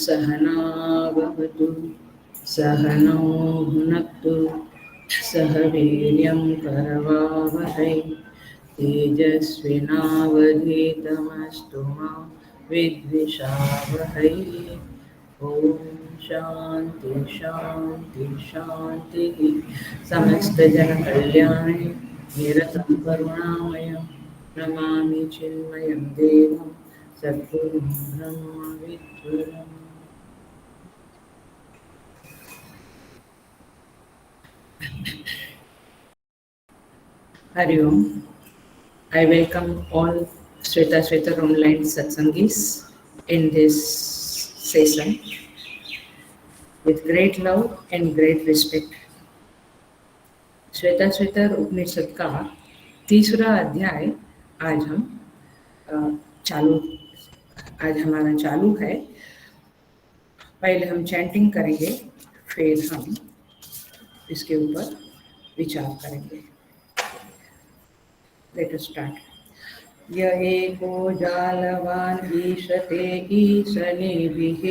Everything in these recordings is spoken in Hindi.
सहना भवतु सहनौ भुनक्तु सह वीर्यं करवावहै तेजस्विनावधीतमस्तु मा विद्विषावहै। ॐ शान्ति शान्ति शान्तिः। समस्तजनकल्याणे निरतं करुणामयं नमामि चिन्मयं देवं सद्गुरुं ब्रह्मविद्वरम्। Hari Om. I welcome all Shweta online satsangis in this session with great love and great respect. Shweta उपनिषद का तीसरा अध्याय आज हम चालू आज हमारा चालू है। पहले हम चैंटिंग करेंगे, फिर हम इसके ऊपर विचार करेंगे। Let us start. य एको जालवान् ईशते ईशनेभिः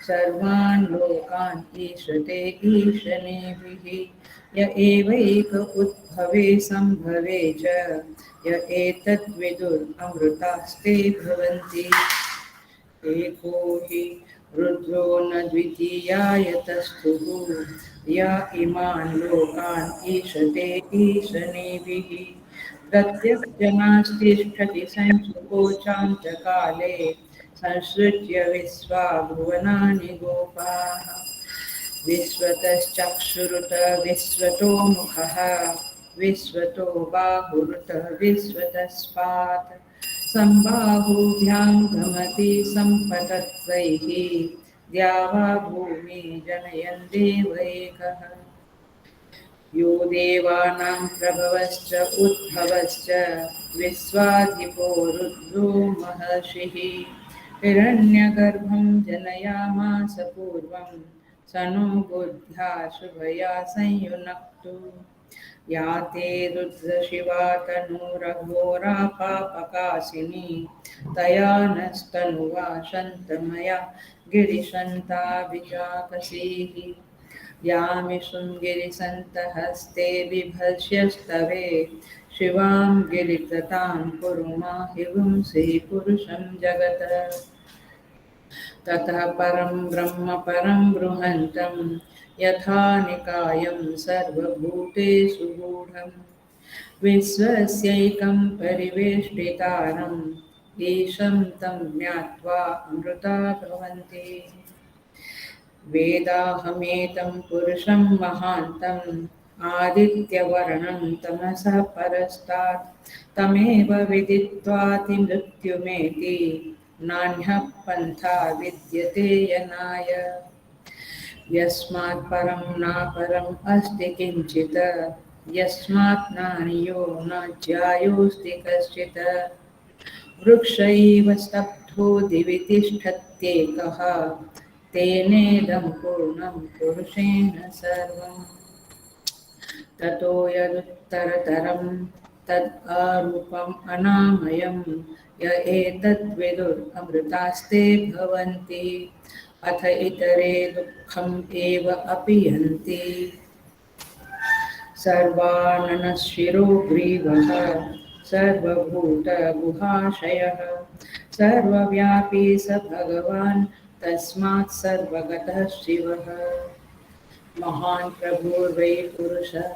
सर्वान् लोकान् ईशते ईशनेभिः य एवैक उद्भवे सम्भवे च य एतद्विदुरमृतास्ते भवन्ति। एको हि रुद्रो न द्वितीयायतस्थुः य इमान् लोकान् ईशते ईशनेभिः प्रत्यग्जनास्तिष्ठति संसुकोचान्तकाले संसृज्य विश्वा भुवनानि गोपाः विश्वतश्चक्षुरुत विश्वतो मुखः विश्वतो बाहुरुत विश्वतस्पात् सम्बाहुभ्यां भ्रमति सम्पतत्वैः द्यावा भूमि जनयन् देव एकः यो देवानां प्रभवश्च उद्भवश्च विश्वाधिपो रुद्रो महर्षिः हिरण्यगर्भं जनयामास पूर्वं स नो बुद्ध्या शुभया संयुनक्तु या ते रुद्रशिवा तनूरघोरा पापकाशिनी तया नस्तनुवा शन्तमया गिरिशन्ताभिजाकसीः यामिषुं गिरिसन्तहस्ते बिभर्ष्यस्तवे शिवां गिरिततां कुरु माहिगुंसि पुरुषं जगत् ततः परं ब्रह्म परं बृहन्तं यथा निकायं सर्वभूतेषु गूढं विश्वस्यैकं परिवेष्टितारम् ईशं तं ज्ञात्वा अमृता भवन्ति। वेदाहमेतं पुरुषं महान्तम् आदित्यवर्णं तमसः परस्तात् तमेव विदित्वातिमृत्युमेति नान्यः पन्था विद्यते यनाय यस्मात् परं नापरम् अस्ति किञ्चित् यस्मात् नान्यो न ज्यायोऽस्ति कश्चित् वृक्षैव स्तब्धो दिवि तिष्ठत्येकः तेनेदं पूर्णं पुरुषेण सर्वम् ततो यदुत्तरतरं तद् अरूपम् अनामयं य एतद्विदुरमृतास्ते भवन्ति अथ इतरे दुःखम् एव अपि यन्ति सर्वाननशिरो ग्रीवः सर्वभूतगुहाशयः सर्वव्यापी स भगवान् तस्मात् सर्वगतः शिवः महान् प्रभुर्वै पुरुषः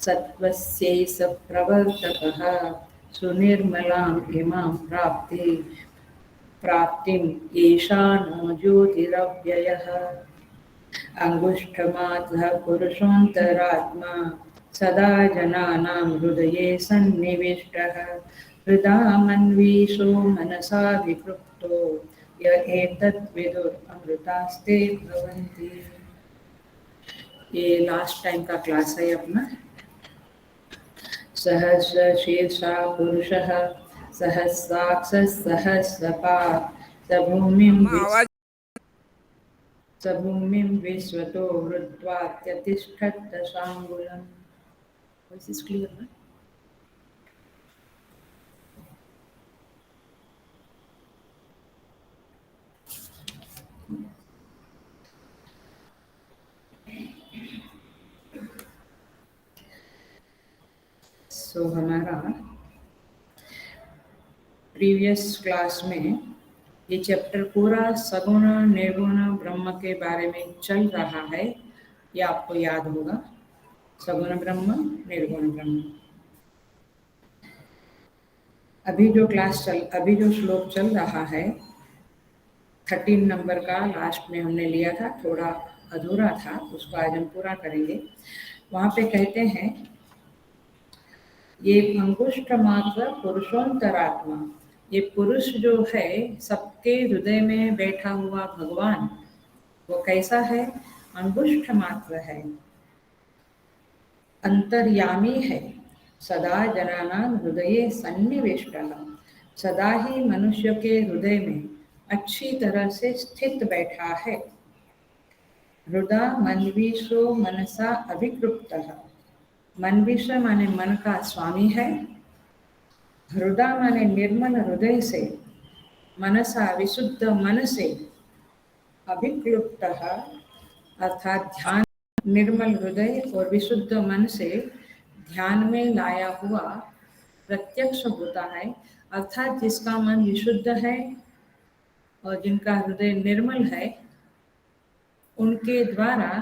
सत्त्वस्यैष प्रवर्तकः सुनिर्मलाम् इमां प्राप्तिम् ईशानो ज्योतिरव्ययः अङ्गुष्ठमात्रः पुरुषोऽन्तरात्मा सदा जनानां हृदये सन्निविष्टः हृदा मन्वीषो मनसा विकृप्तो य एतद् विदुरमृतास्ते भवन्ति। ये लास्ट टाइम का क्लास है अपना। सहस्र शीर्षा पुरुषः सहस्राक्षः सहस्रपात् सभूमिं विश्वतो वृत्वात्यतिष्ठत् दशाङ्गुलम्। Voice is clear, ना? सो हमारा प्रीवियस क्लास में ये चैप्टर पूरा सगुण निर्गुण ब्रह्म के बारे में चल रहा है। ये आपको याद होगा, सगुण ब्रह्म निर्गुण ब्रह्म। अभी जो श्लोक चल रहा है 13 नंबर का, लास्ट में हमने लिया था, थोड़ा अधूरा था, उसको आज हम पूरा करेंगे। वहाँ पे कहते हैं ये अंगुष्ठ मात्र पुरुषोत्तरात्मा, ये पुरुष जो है सबके हृदय में बैठा हुआ भगवान, वो कैसा है? अंगुष्ठ मात्र है, अंतर्यामी है, सदा जनानां हृदये सन्निविष्टः, सदा ही मनुष्य के हृदय में अच्छी तरह से स्थित बैठा है। हृदा मन्वीषो मनसा अभिकृप्तः, मन्वीष माने मन का स्वामी है, हृदा माने निर्मल हृदय से, मनसा विशुद्ध मन से, अभिक्लुप्तः अर्थात ध्यान, निर्मल हृदय और विशुद्ध मन से ध्यान में लाया हुआ प्रत्यक्ष होता है। अर्थात जिसका मन विशुद्ध है और जिनका हृदय निर्मल है, उनके द्वारा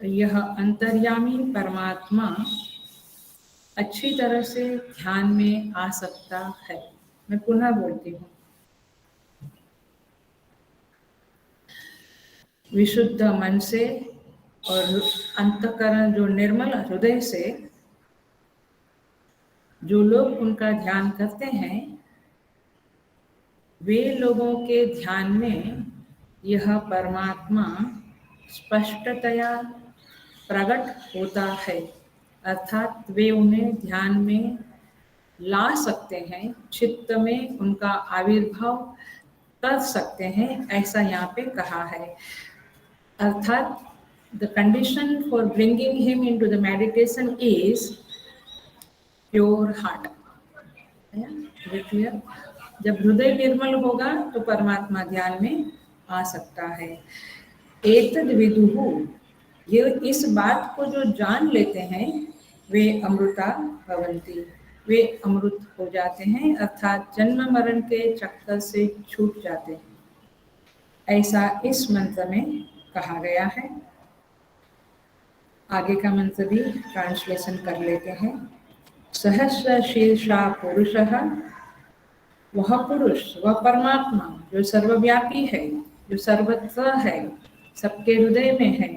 यह अंतर्यामी परमात्मा अच्छी तरह से ध्यान में आ सकता है। मैं पुनः बोलती हूँ, विशुद्ध मन से और अंतःकरण जो निर्मल हृदय से जो लोग उनका ध्यान करते हैं, वे लोगों के ध्यान में यह परमात्मा स्पष्टतया प्रकट होता है। अर्थात वे उन्हें ध्यान में ला सकते हैं, चित्त में उनका आविर्भाव कर सकते हैं, ऐसा यहाँ पे कहा है। अर्थात the condition for bringing him into the meditation is pure heart. clear? जब हृदय निर्मल होगा तो परमात्मा ध्यान में आ सकता है। एतद् विदुः, ये इस बात को जो जान लेते हैं, वे अमृता भवन्ति, वे अमृत हो जाते हैं, अर्थात जन्म मरण के चक्कर से छूट जाते हैं, ऐसा इस मंत्र में कहा गया है। आगे का मंत्र भी ट्रांसलेशन कर लेते हैं। सहस्र शीर्षा पुरुषः, वह पुरुष, वह परमात्मा जो सर्वव्यापी है, जो सर्वत्र है, सबके हृदय में है,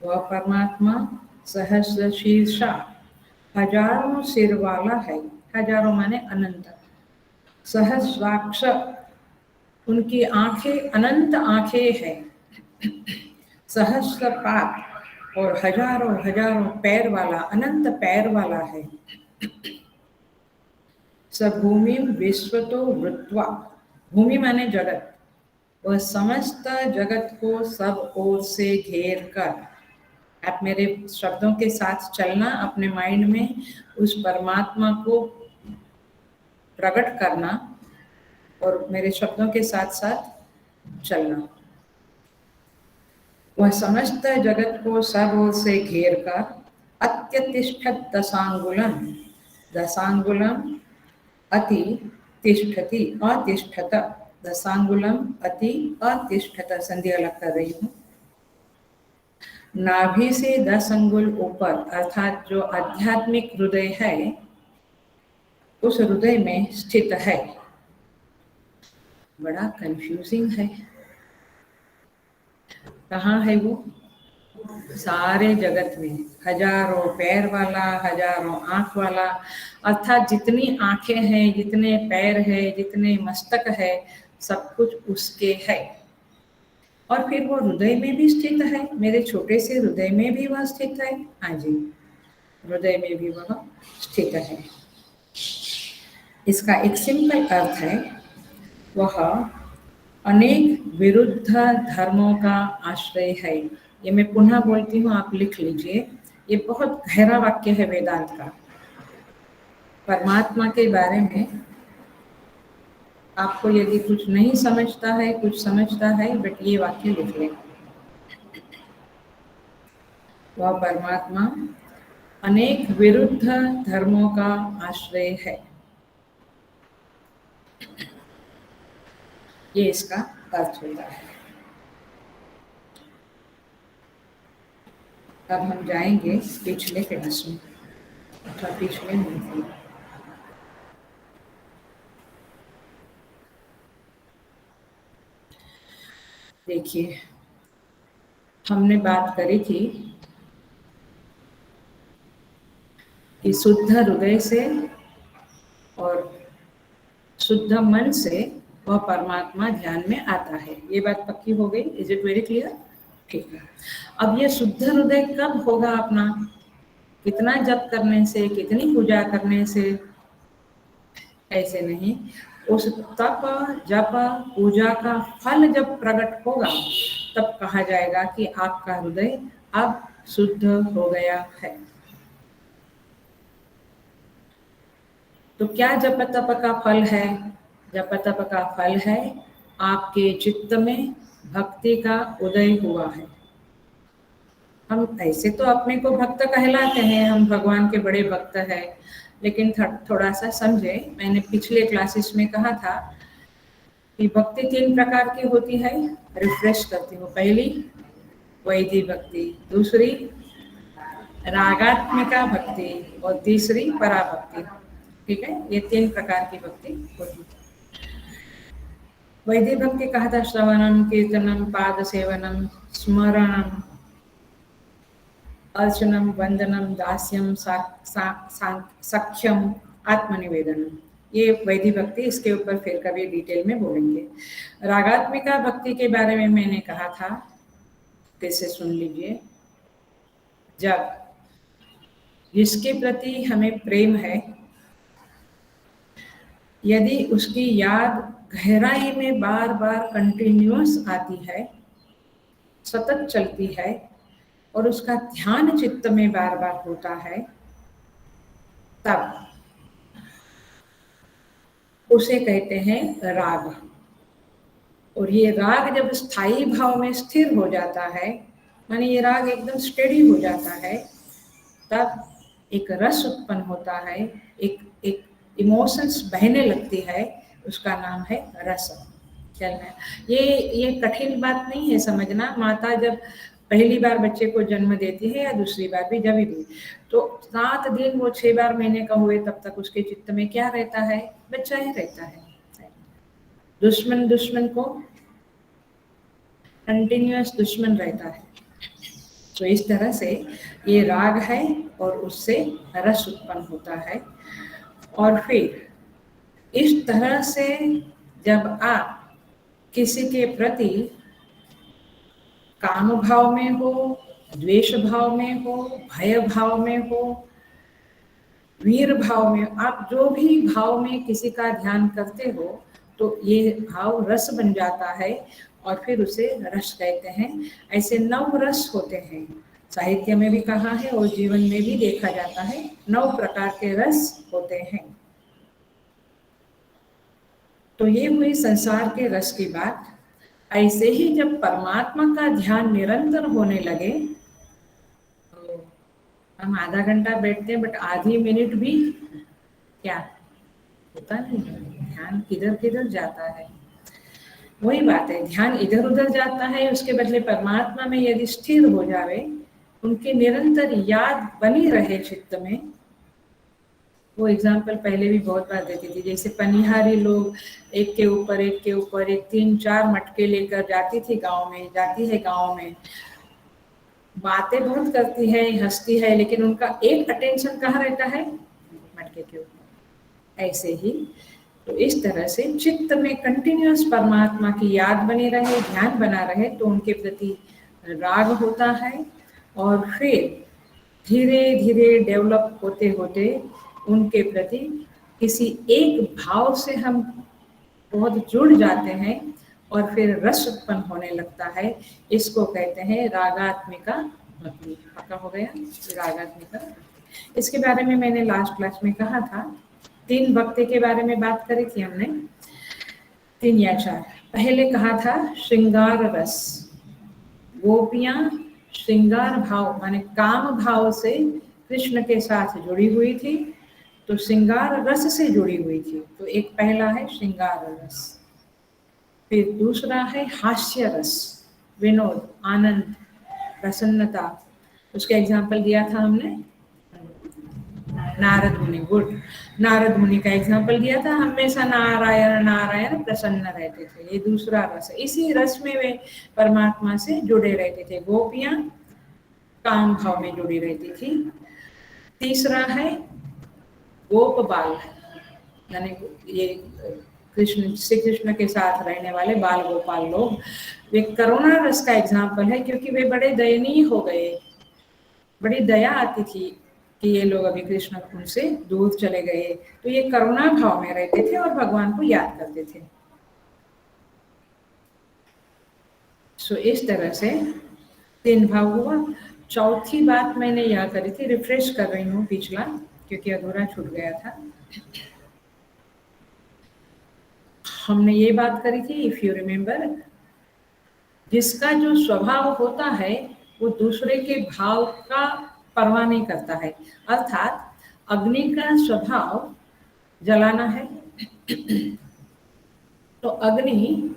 वह परमात्मा सहस्र शीर्षा, हजारों सिर वाला है, हजारों माने अनंत, सहस्राक्ष, उनकी आंखें अनंत आंखें हैं, सहस्रपाद, और हजारों हजारों पैर वाला, अनंत पैर वाला है। भूमि विश्वतो वृत्वा, भूमि माने जगत, वह समस्त जगत को सब ओर से घेर कर, आप मेरे शब्दों के साथ चलना, अपने माइंड में उस परमात्मा को प्रकट करना और मेरे शब्दों के साथ साथ चलना। वह समस्त जगत को सब ओर से घेर कर अत्यतिष्ठत दशांगुलम, दशांगुलम अति तिष्ठति, अतिष्ठत, दशांगुलम अति अतिष्ठत, संधि अलग कर रही हूँ। नाभि से 10 अंगुल ऊपर, अर्थात जो आध्यात्मिक हृदय है, उस हृदय में स्थित है। बड़ा कंफ्यूजिंग है, कहाँ है वो? सारे जगत में हजारों पैर वाला, हजारों आंख वाला, अर्थात जितनी आंखें हैं, जितने पैर है, जितने मस्तक है, सब कुछ उसके है। और फिर वो हृदय में भी स्थित है, मेरे छोटे से हृदय में भी वह स्थित है। हाँ जी, हृदय में भी वह स्थित है। इसका एक सिंपल अर्थ है, वह अनेक विरुद्ध धर्मों का आश्रय है। ये मैं पुनः बोलती हूँ, आप लिख लीजिए। ये बहुत गहरा वाक्य है वेदांत का। परमात्मा के बारे में आपको यदि कुछ नहीं समझता है, कुछ समझता है, बट ये वाक्य लिख लें। वह परमात्मा अनेक विरुद्ध धर्मों का आश्रय है। ये इसका अर्थ होता है। अब हम जाएंगे पिछले क्लास में, पिछले नहीं। देखिए, हमने बात करी थी कि शुद्ध हृदय से और शुद्ध मन से वह परमात्मा ध्यान में आता है। ये बात पक्की हो गई? Is it very clear? ठीक है। अब ये शुद्ध हृदय कब होगा अपना? कितना जप करने से, कितनी पूजा करने से? ऐसे नहीं, उस तप जप पूजा का फल जब प्रकट होगा, तब कहा जाएगा कि आपका हृदय अब शुद्ध हो गया है। तो क्या जप तप का फल है? जप तप का फल है आपके चित्त में भक्ति का उदय हुआ है। हम ऐसे तो अपने को भक्त कहलाते हैं, हम भगवान के बड़े भक्त हैं, लेकिन थोड़ा सा समझे। मैंने पिछले क्लासेस में कहा था कि भक्ति 3 प्रकार की होती है। रिफ्रेश करती हूँ। पहली वैदिक भक्ति, दूसरी रागात्मिका भक्ति, और तीसरी पराभक्ति। ठीक है, ये 3 प्रकार की भक्ति होती है। वैदिक भक्ति कहा था श्रवणम, कीर्तनम, पाद सेवनम, स्मरणम, अर्चनम, वंदनम, दास्यम, सख्यम, आत्मनिवेदनम। ये वैदिक भक्ति, इसके ऊपर फिर कभी डिटेल में बोलेंगे। रागात्मिका भक्ति के बारे में मैंने कहा था, कैसे सुन लीजिए। जब जिसके प्रति हमें प्रेम है, यदि उसकी याद गहराई में बार बार कंटिन्यूअस आती है, सतत चलती है, और उसका ध्यान चित्त में बार बार होता है, तब उसे कहते हैं राग। और ये राग जब स्थायी भाव में स्थिर हो जाता है, माने ये राग एकदम स्टेडी हो जाता है, तब एक रस उत्पन्न होता है, एक एक इमोशंस बहने लगती है, उसका नाम है रस। चलना, ये कठिन बात नहीं है समझना। माता जब पहली बार बच्चे को जन्म देती है, या दूसरी बार भी, जब भी, तो 7 दिन वो 6 बार महीने का हुए तब तक उसके चित्त में क्या रहता है? बच्चा ही रहता है। दुश्मन को कंटिन्यूअस दुश्मन रहता है। तो इस तरह से ये राग है, और उससे रस उत्पन्न होता है। और फिर इस तरह से जब आप किसी के प्रति काम भाव में हो, द्वेष भाव में हो, भय भाव में हो, वीर भाव में, आप जो भी भाव में किसी का ध्यान करते हो, तो ये भाव रस बन जाता है, और फिर उसे रस कहते हैं। ऐसे 9 रस होते हैं, साहित्य में भी कहा है और जीवन में भी देखा जाता है। 9 प्रकार के रस होते हैं। तो ये हुई संसार के रस की बात। ऐसे ही जब परमात्मा का ध्यान निरंतर होने लगे, तो हम आधा घंटा बैठते हैं, बट आधी मिनट भी क्या होता नहीं, ध्यान किधर किधर जाता है। वही बात है, ध्यान इधर उधर जाता है, उसके बदले परमात्मा में यदि स्थिर हो जावे, उनकी निरंतर याद बनी रहे चित्त में। वो एग्जाम्पल पहले भी बहुत बार देती थी, जैसे पनिहारी लोग एक के ऊपर एक के ऊपर एक 3-4 मटके लेकर जाती है गांव में, बातें बहुत करती है, हंसती है, लेकिन उनका एक अटेंशन कहाँ रहता है? मटके के ऊपर। ऐसे ही तो इस तरह से चित्त में कंटिन्यूअस परमात्मा की याद बनी रहे, ध्यान बना रहे, तो उनके प्रति राग होता है और फिर धीरे धीरे डेवलप होते होते उनके प्रति किसी एक भाव से हम बहुत जुड़ जाते हैं और फिर रस उत्पन्न होने लगता है। इसको कहते हैं रागात्मिका भक्ति। पक्का हो गया? रागात्मिका भक्ति। इसके बारे में मैंने लास्ट क्लास में कहा था, 3 भक्ति के बारे में बात करी थी हमने, 3 या 4। पहले कहा था श्रृंगार रस। गोपियां श्रृंगार भाव माने काम भाव से कृष्ण के साथ जुड़ी हुई थी, तो श्रृंगार रस से जुड़ी हुई थी। तो एक पहला है श्रृंगार रस, फिर दूसरा है हास्य रस, विनोद, आनंद, प्रसन्नता। उसका एग्जाम्पल दिया था हमने नारद मुनि। गुड, नारद मुनि का एग्जाम्पल दिया था। हमेशा नारायण नारायण प्रसन्न रहते थे, ये दूसरा रस है। इसी रस में वे परमात्मा से जुड़े रहते थे। गोपियां काम भाव में जुड़ी रहती थी। तीसरा है गोप बाल, यानी ये कृष्ण, श्री कृष्ण के साथ रहने वाले बाल गोपाल लोग। वे करुणा रस का एग्जाम्पल है, क्योंकि वे बड़े दयनीय हो गए। बड़ी दया आती थी कि ये लोग अभी कृष्ण उनसे दूर चले गए, तो ये करुणा भाव में रहते थे और भगवान को याद करते थे। सो इस तरह से 3 भाव हुआ। चौथी बात मैंने यह करी थी, रिफ्रेश कर रही हूँ पिछला, क्योंकि अधूरा छूट गया था। हमने ये बात करी थी, इफ यू रिमेम्बर, जिसका जो स्वभाव होता है वो दूसरे के भाव का परवाह नहीं करता है। अर्थात अग्नि का स्वभाव जलाना है, तो अग्नि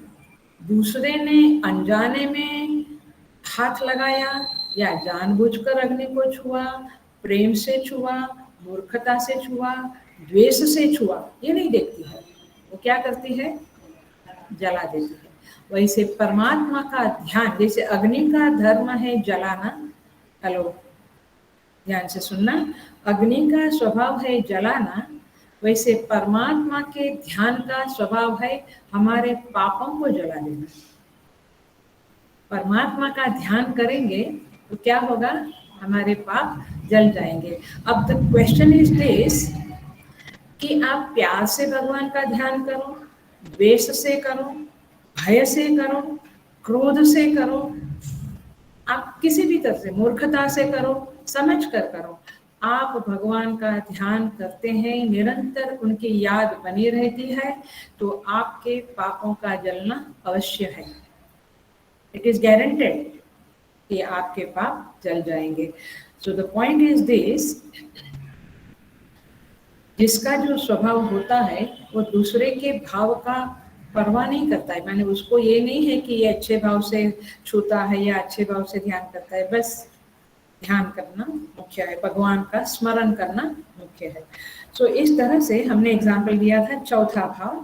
दूसरे ने अनजाने में हाथ लगाया या जानबूझकर अग्नि को छुआ, प्रेम से छुआ, मूर्खता से छुआ, द्वेष से छुआ, ये नहीं देखती है। वो क्या करती है? जला देती है। वैसे परमात्मा का ध्यान, जैसे अग्नि का धर्म है जलाना, हेलो ध्यान से सुनना, अग्नि का स्वभाव है जलाना, वैसे परमात्मा के ध्यान का स्वभाव है हमारे पापों को जला देना। परमात्मा का ध्यान करेंगे तो क्या होगा? हमारे पाप जल जाएंगे। अब द क्वेश्चन इज दिस कि आप प्यार से भगवान का ध्यान करो, द्वेष से करो, भय से करो, क्रोध से करो, आप किसी भी तरह से, मूर्खता से करो, समझ कर करो, आप भगवान का ध्यान करते हैं, निरंतर उनकी याद बनी रहती है, तो आपके पापों का जलना अवश्य है। इट इज गारंटेड कि आपके पाप जल जाएंगे। So the point is this, जिसका जो स्वभाव होता है वो दूसरे के भाव का परवाह नहीं करता है। माने उसको ये नहीं है कि ये अच्छे भाव से छूता है या अच्छे भाव से ध्यान करता है, बस ध्यान करना मुख्य है, भगवान का स्मरण करना मुख्य है। सो इस तरह से हमने एग्जाम्पल दिया था। चौथा भाव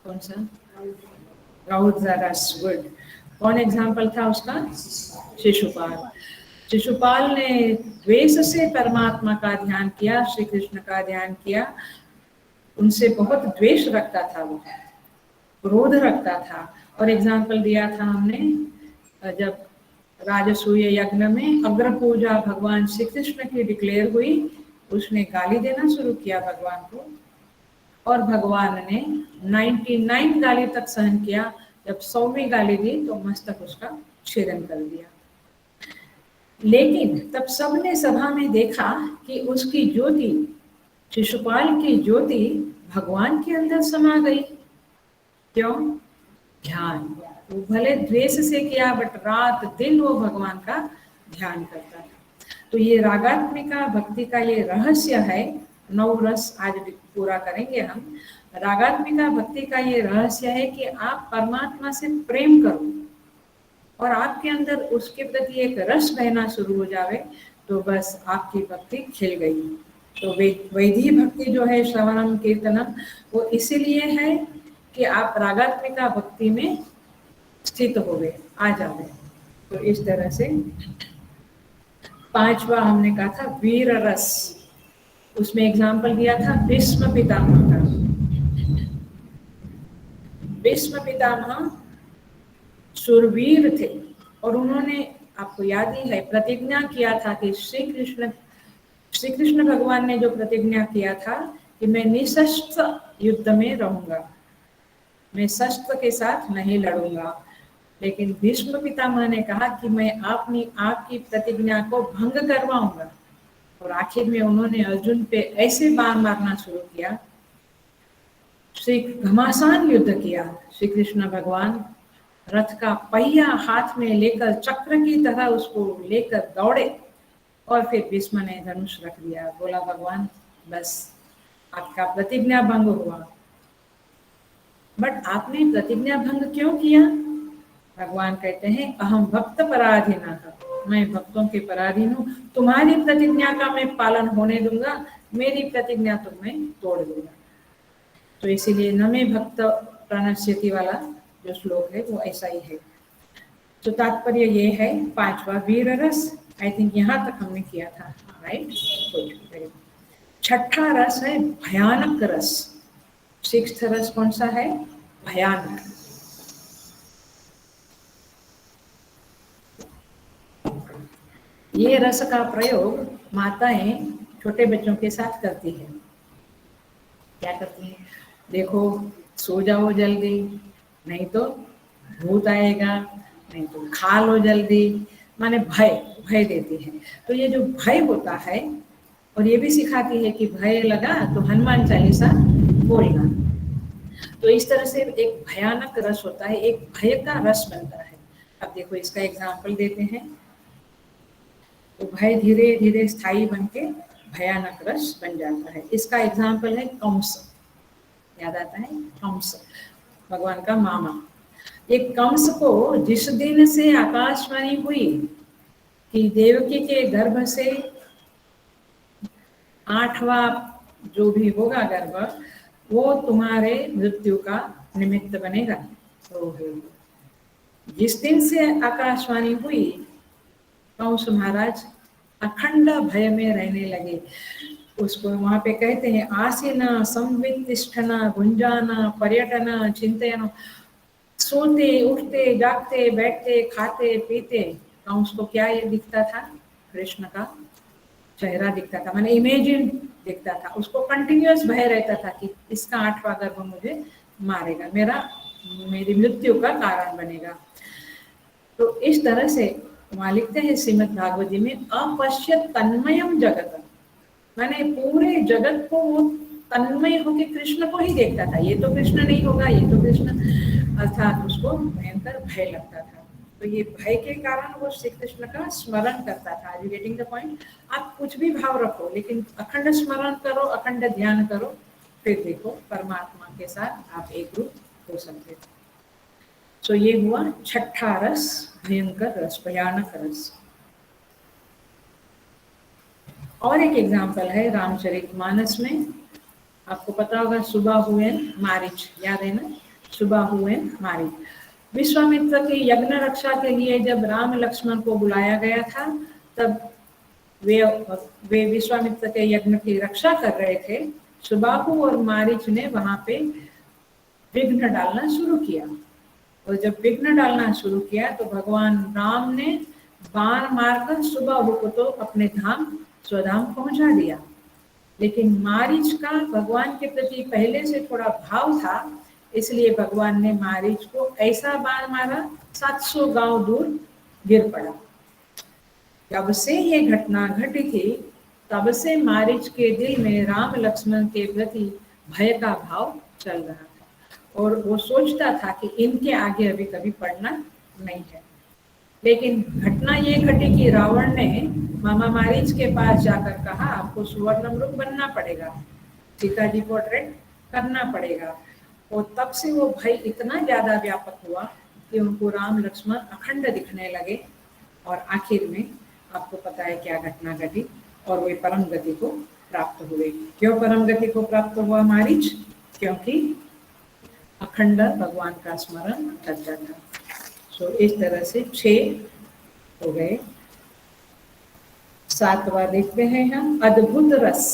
कौन सा? रौद्र रस। गुड। कौन एग्जाम्पल था उसका? शिशुपाल। शिशुपाल ने द्वेष से परमात्मा का ध्यान किया, श्री कृष्ण का ध्यान किया। उनसे बहुत द्वेष रखता था, वो क्रोध रखता था। और एग्जाम्पल दिया था हमने, जब राजसूय यज्ञ में अग्र पूजा भगवान श्री कृष्ण की डिक्लेयर हुई, उसने गाली देना शुरू किया भगवान को, और भगवान ने 99 गाली तक सहन किया। जब 100वीं गाली दी तो मस्तक उसका छेदन कर दिया। लेकिन तब सबने सभा में देखा कि उसकी ज्योति, शिशुपाल की ज्योति भगवान के अंदर समा गई। क्यों? ध्यान। वो भले द्वेष से किया, बट रात दिन वो भगवान का ध्यान करता है। तो ये रागात्मिका भक्ति का ये रहस्य है। 9 रस आज पूरा करेंगे हम। रागात्मिका भक्ति का ये रहस्य है कि आप परमात्मा से प्रेम करो और आपके अंदर उसके प्रति एक रस बहना शुरू हो जावे, तो बस आपकी भक्ति खिल गई। तो वैधि भक्ति जो है, श्रवणम कीर्तनम, वो इसीलिए है कि आप रागात्मिका भक्ति में स्थित हो गए, आ जावे। तो इस तरह से पांचवा हमने कहा था वीर रस, उसमें एग्जाम्पल दिया था भीष्म पितामह का। भीष्म पितामह शूरवीर थे और उन्होंने, आपको याद ही है, प्रतिज्ञा किया था कि श्री कृष्ण भगवान ने जो प्रतिज्ञा किया था कि मैं निशस्त्र युद्ध में रहूंगा, मैं शस्त्र के साथ नहीं लड़ूंगा। लेकिन भीष्म पितामह ने कहा कि मैं आपकी प्रतिज्ञा को भंग करवाऊंगा। और आखिर में उन्होंने अर्जुन पे ऐसे बाण मारना शुरू किया, श्री घमासान युद्ध किया। श्री कृष्ण भगवान रथ का पहिया हाथ में लेकर चक्र की तरह उसको लेकर दौड़े और फिर भीष्म ने धनुष रख दिया। बोला भगवान बस आपका प्रतिज्ञा भंग हुआ। बट आपने प्रतिज्ञा भंग क्यों किया? भगवान कहते हैं अहम भक्त पराधीन, मैं भक्तों के पराधीन हूँ, तुम्हारी प्रतिज्ञा का मैं पालन होने दूंगा, मेरी प्रतिज्ञा तो मैं तोड़ दूंगा। तो इसीलिए न में भक्त प्रणश्यति वाला जो श्लोक है वो ऐसा ही है। तो तात्पर्य ये है पांचवा वीर रस। आई थिंक यहाँ तक हमने किया था, राइट। छठा रस है भयानक रस। सिक्स्थ रस कौन सा है? भयानक। ये रस का प्रयोग माताएं छोटे बच्चों के साथ करती है। क्या करती है? देखो सो जाओ जल्दी, नहीं तो भूत आएगा, नहीं तो खा लो जल्दी, माने भय भय देती है। तो ये जो भय होता है, और ये भी सिखाती है कि भय लगा तो हनुमान चालीसा बोलना। तो इस तरह से एक भयानक रस होता है, एक भय का रस बनता है। अब देखो इसका एग्जाम्पल देते हैं। तो भय धीरे धीरे स्थायी बन के भयानक रस बन जाता है। इसका एग्जाम्पल है कंस। याद आता है? कंस भगवान का मामा। एक कंस को जिस दिन से आकाशवाणी हुई कि देवकी के गर्भ से 8वां जो भी होगा गर्भ, वो तुम्हारे मृत्यु का निमित्त बनेगा। तो जिस दिन से आकाशवाणी हुई, कंस महाराज अखंड भय में रहने लगे। उसको वहां पे कहते हैं आसीना संवितिष्ठना गुंजाना पर्यटना चिंतन। सोते उठते जागते बैठते खाते पीते कंस को क्या ये दिखता था? कृष्ण का चेहरा दिखता था, मैंने इमेजिन दिखता था। उसको कंटिन्यूअस भय रहता था कि इसका 8वां गर्भ मुझे मारेगा, मेरी मृत्यु का कारण बनेगा। तो इस तरह से वहां लिखते हैं श्रीमद् भागवत जी में अपश्यत तन्मयम जगत, मैंने पूरे जगत को वो तन्मय होकर कृष्ण को ही देखता था। ये तो कृष्ण नहीं होगा, ये तो कृष्ण, अर्थात उसको भयंकर भय लगता था। तो ये भय के कारण वो श्री कृष्ण का स्मरण करता था। You getting the point? आप कुछ भी भाव रखो, लेकिन अखंड स्मरण करो, अखंड ध्यान करो, फिर देखो परमात्मा के साथ आप एक रूप हो सकते हो। तो ये हुआ छठा रस, भयंकर रस, भयानक रस। और एक एग्जाम्पल है रामचरितमानस में। आपको पता होगा सुबाहुएन मारीच, याद है ना? सुबाहुएन मारीच। विश्वामित्र के यज्ञ रक्षा के लिए जब राम लक्ष्मण को बुलाया गया था, तब वे विश्वामित्र के यज्ञ की रक्षा कर रहे थे। सुबाहु और मारीच ने वहां पे विघ्न डालना शुरू किया। और जब विघ्न डालना शुरू किया तो भगवान राम ने बाण मारकर सुबाहु को तो अपने धाम स्वधाम पहुंचा दिया। लेकिन मारीच का भगवान के प्रति पहले से थोड़ा भाव था, इसलिए भगवान ने मारीच को ऐसा बाण मारा 700 गांव दूर गिर पड़ा। जब से ये घटना घटी थी, तब से मारीच के दिल में राम लक्ष्मण के प्रति भय का भाव चल रहा था और वो सोचता था कि इनके आगे अभी कभी पड़ना नहीं है। लेकिन घटना ये घटी कि रावण ने मामा मारीच के पास जाकर कहा आपको सुवर्णमृग बनना पड़ेगा, सीता जी को ट्रेड करना पड़ेगा। और तब से वो भय इतना ज्यादा व्यापक हुआ कि उनको राम लक्ष्मण अखंड दिखने लगे। और आखिर में आपको पता है क्या घटना घटी, और वे परम गति को प्राप्त हुए। क्यों परम गति को प्राप्त हुआ मारीच? क्योंकि अखंड भगवान का स्मरण करता था। सो इस तरह से 6 हो गए। सातवां देखते हैं हम, अद्भुत रस।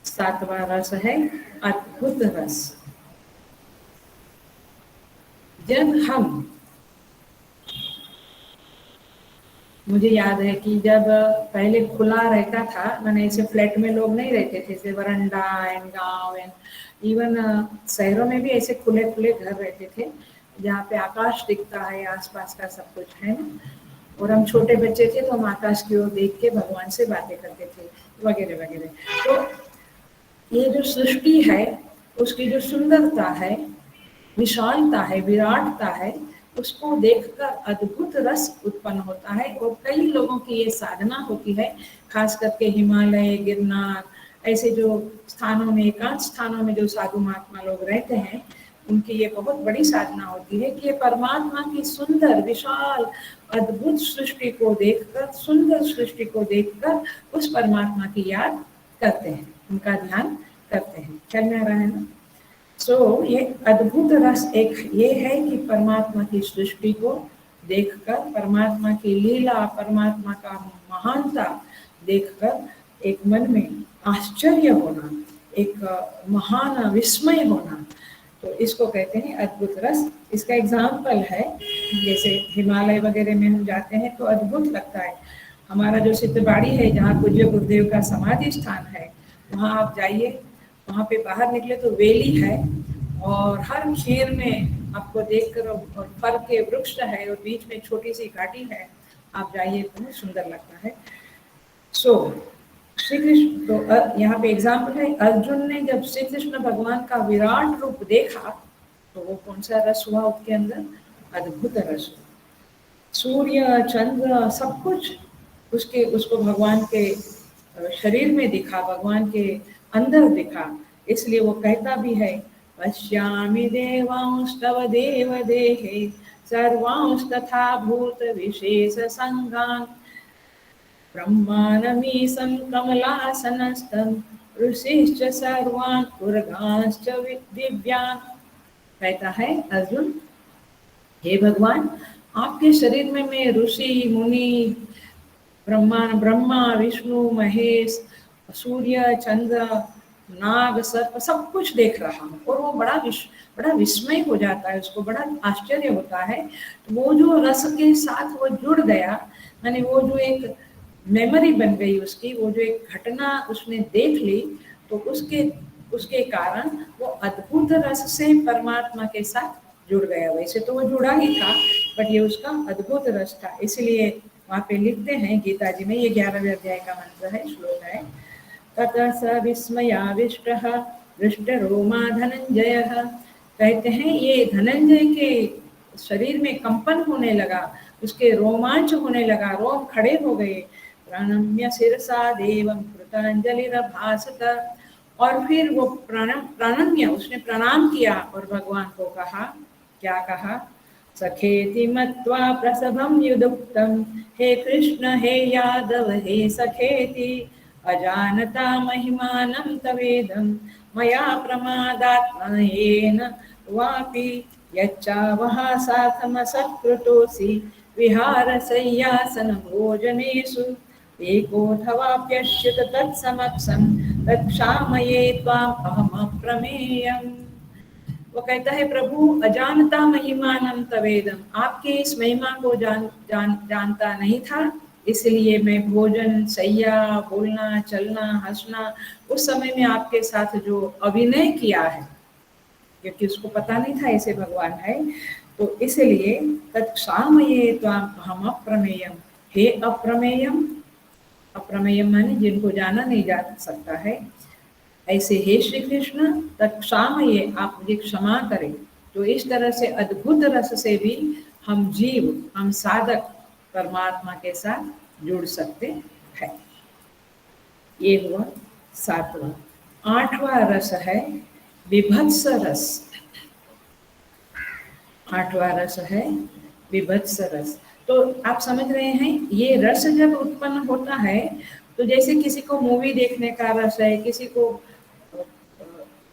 सातवां रस है अद्भुत रस। जब हम, मुझे याद है कि जब पहले खुला रहता था, मैंने ऐसे फ्लैट में लोग नहीं रहते थे, जैसे वरंडा एंड गांव एंड इवन शहरों में भी ऐसे खुले खुले घर रहते थे जहाँ पे आकाश दिखता है, आसपास का सब कुछ है ना। और हम छोटे बच्चे थे तो हम आकाश की ओर देख के भगवान से बातें करते थे वगैरह वगैरह। तो ये जो सृष्टि है उसकी जो सुंदरता है, विशालता है, विराटता है, उसको देखकर अद्भुत रस उत्पन्न होता है। और कई लोगों की ये साधना होती है, खास करके हिमालय, गिरनार ऐसे जो स्थानों में, एकांत स्थानों में जो साधु महात्मा लोग रहते हैं, उनकी ये बहुत बड़ी साधना होती है कि ये परमात्मा की सुंदर, विशाल, अद्भुत सृष्टि को देखकर, सुंदर सृष्टि को देखकर उस परमात्मा की याद करते हैं, उनका ध्यान करते हैं। ख्याल में आ रहा है ना? ये अद्भुत रस एक ये है कि परमात्मा की सृष्टि को देखकर, परमात्मा की लीला, परमात्मा का महानता देखकर एक मन में आश्चर्य होना, एक महान विस्मय होना, तो इसको कहते हैं अद्भुत रस। इसका एग्जाम्पल है, जैसे हिमालय वगैरह में हम जाते हैं तो अद्भुत लगता है। हमारा जो सिद्धबाड़ी है, जहाँ पूज्य गुरुदेव का समाधि स्थान है, वहाँ आप जाइए, वहाँ पे बाहर निकले तो वेली है और हर खेर में आपको देखकर, और फल के वृक्ष है और बीच में छोटी सी घाटी है, आप जाइए, बहुत सुंदर लगता है। श्री कृष्ण, तो यहाँ पे एग्जाम्पल है, अर्जुन ने जब श्री कृष्ण भगवान का विराट रूप देखा तो वो कौन सा रस हुआ उसके अंदर? अद्भुत रस। सूर्य, चंद्र, सब कुछ उसको भगवान के शरीर में दिखा, भगवान के अंदर दिखा। इसलिए वो कहता भी है, पश्यामि देवांस्तव देव देहे सर्वांस्तथा भूत विशेष संगान् ब्रह्मानमीशं कमलासनस्थं ऋषिश्च सर्वान् उर्गांश्च दिव्यान्। कहता है अर्जुन, हे भगवान, आपके शरीर में मैं ऋषि, मुनि, ब्रह्मा, विष्णु, महेश, सूर्य, चंद्र, नाग, सर्प सब कुछ देख रहा हूँ। और वो बड़ा विस्मय हो जाता है, उसको बड़ा आश्चर्य होता है। तो वो जो रस के साथ वो जुड़ गया, यानी वो जो एक मेमोरी बन गई उसकी, वो जो एक घटना उसने देख ली, तो उसके कारण वो अद्भुत रस से परमात्मा के साथ जुड़ गया। वैसे तो वो जुड़ा ही था, बट ये उसका अद्भुत रस था। इसलिए वहाँ पे लिखते हैं गीता जी में, ये 11वें अध्याय का मंत्र है, श्लोक है, ततः स विस्मयाविष्टः हृष्टरोमा धनंजयः। कहते हैं ये धनंजय के शरीर में कंपन होने लगा, उसके रोमांच होने लगा, रोम खड़े हो गए। प्रणम्य शिरसा देवं कृतांजलिरभासत। और फिर वो प्रणम्य, उसने प्रणाम किया और भगवान को कहा, क्या कहा? सखेति मत्वा प्रसभं युदुक्तं, हे कृष्ण हे यादव हे सखेति अजानता महिमानं तवेदं मया प्रमादात् येन वापि यच्चावः साथमसत्कृतोऽसि विहारशय्यासन भोजनेषु एकोऽथवाप्यच्युत तत्समक्षं तत्क्षामये त्वाम् अहमप्रमेयम्। वो कहता है, प्रभु अजानता महिमानं तवेदम, आपके इस महिमा को जानता नहीं था, इसलिए मैं भोजन, सैया, बोलना, चलना, हंसना, उस समय में आपके साथ जो अभिनय किया है, क्योंकि उसको पता नहीं था ऐसे भगवान है, तो इसलिए तत्क्षामये त्वाम् अहम अप्रमेयम, हे अप्रमेयम। अप्रमेयम माने जिनको जाना नहीं जा सकता है, ऐसे हे श्री कृष्ण तत्क्षामये, आप मुझे क्षमा करें। तो इस तरह से अद्भुत रस से भी हम जीव, हम साधक परमात्मा के साथ जुड़ सकते हैं। ये हुआ 7वां। 8वां रस है विभत्स रस। 8वां रस है विभत्स रस। तो आप समझ रहे हैं, ये रस जब उत्पन्न होता है तो जैसे किसी को मूवी देखने का रस है, किसी को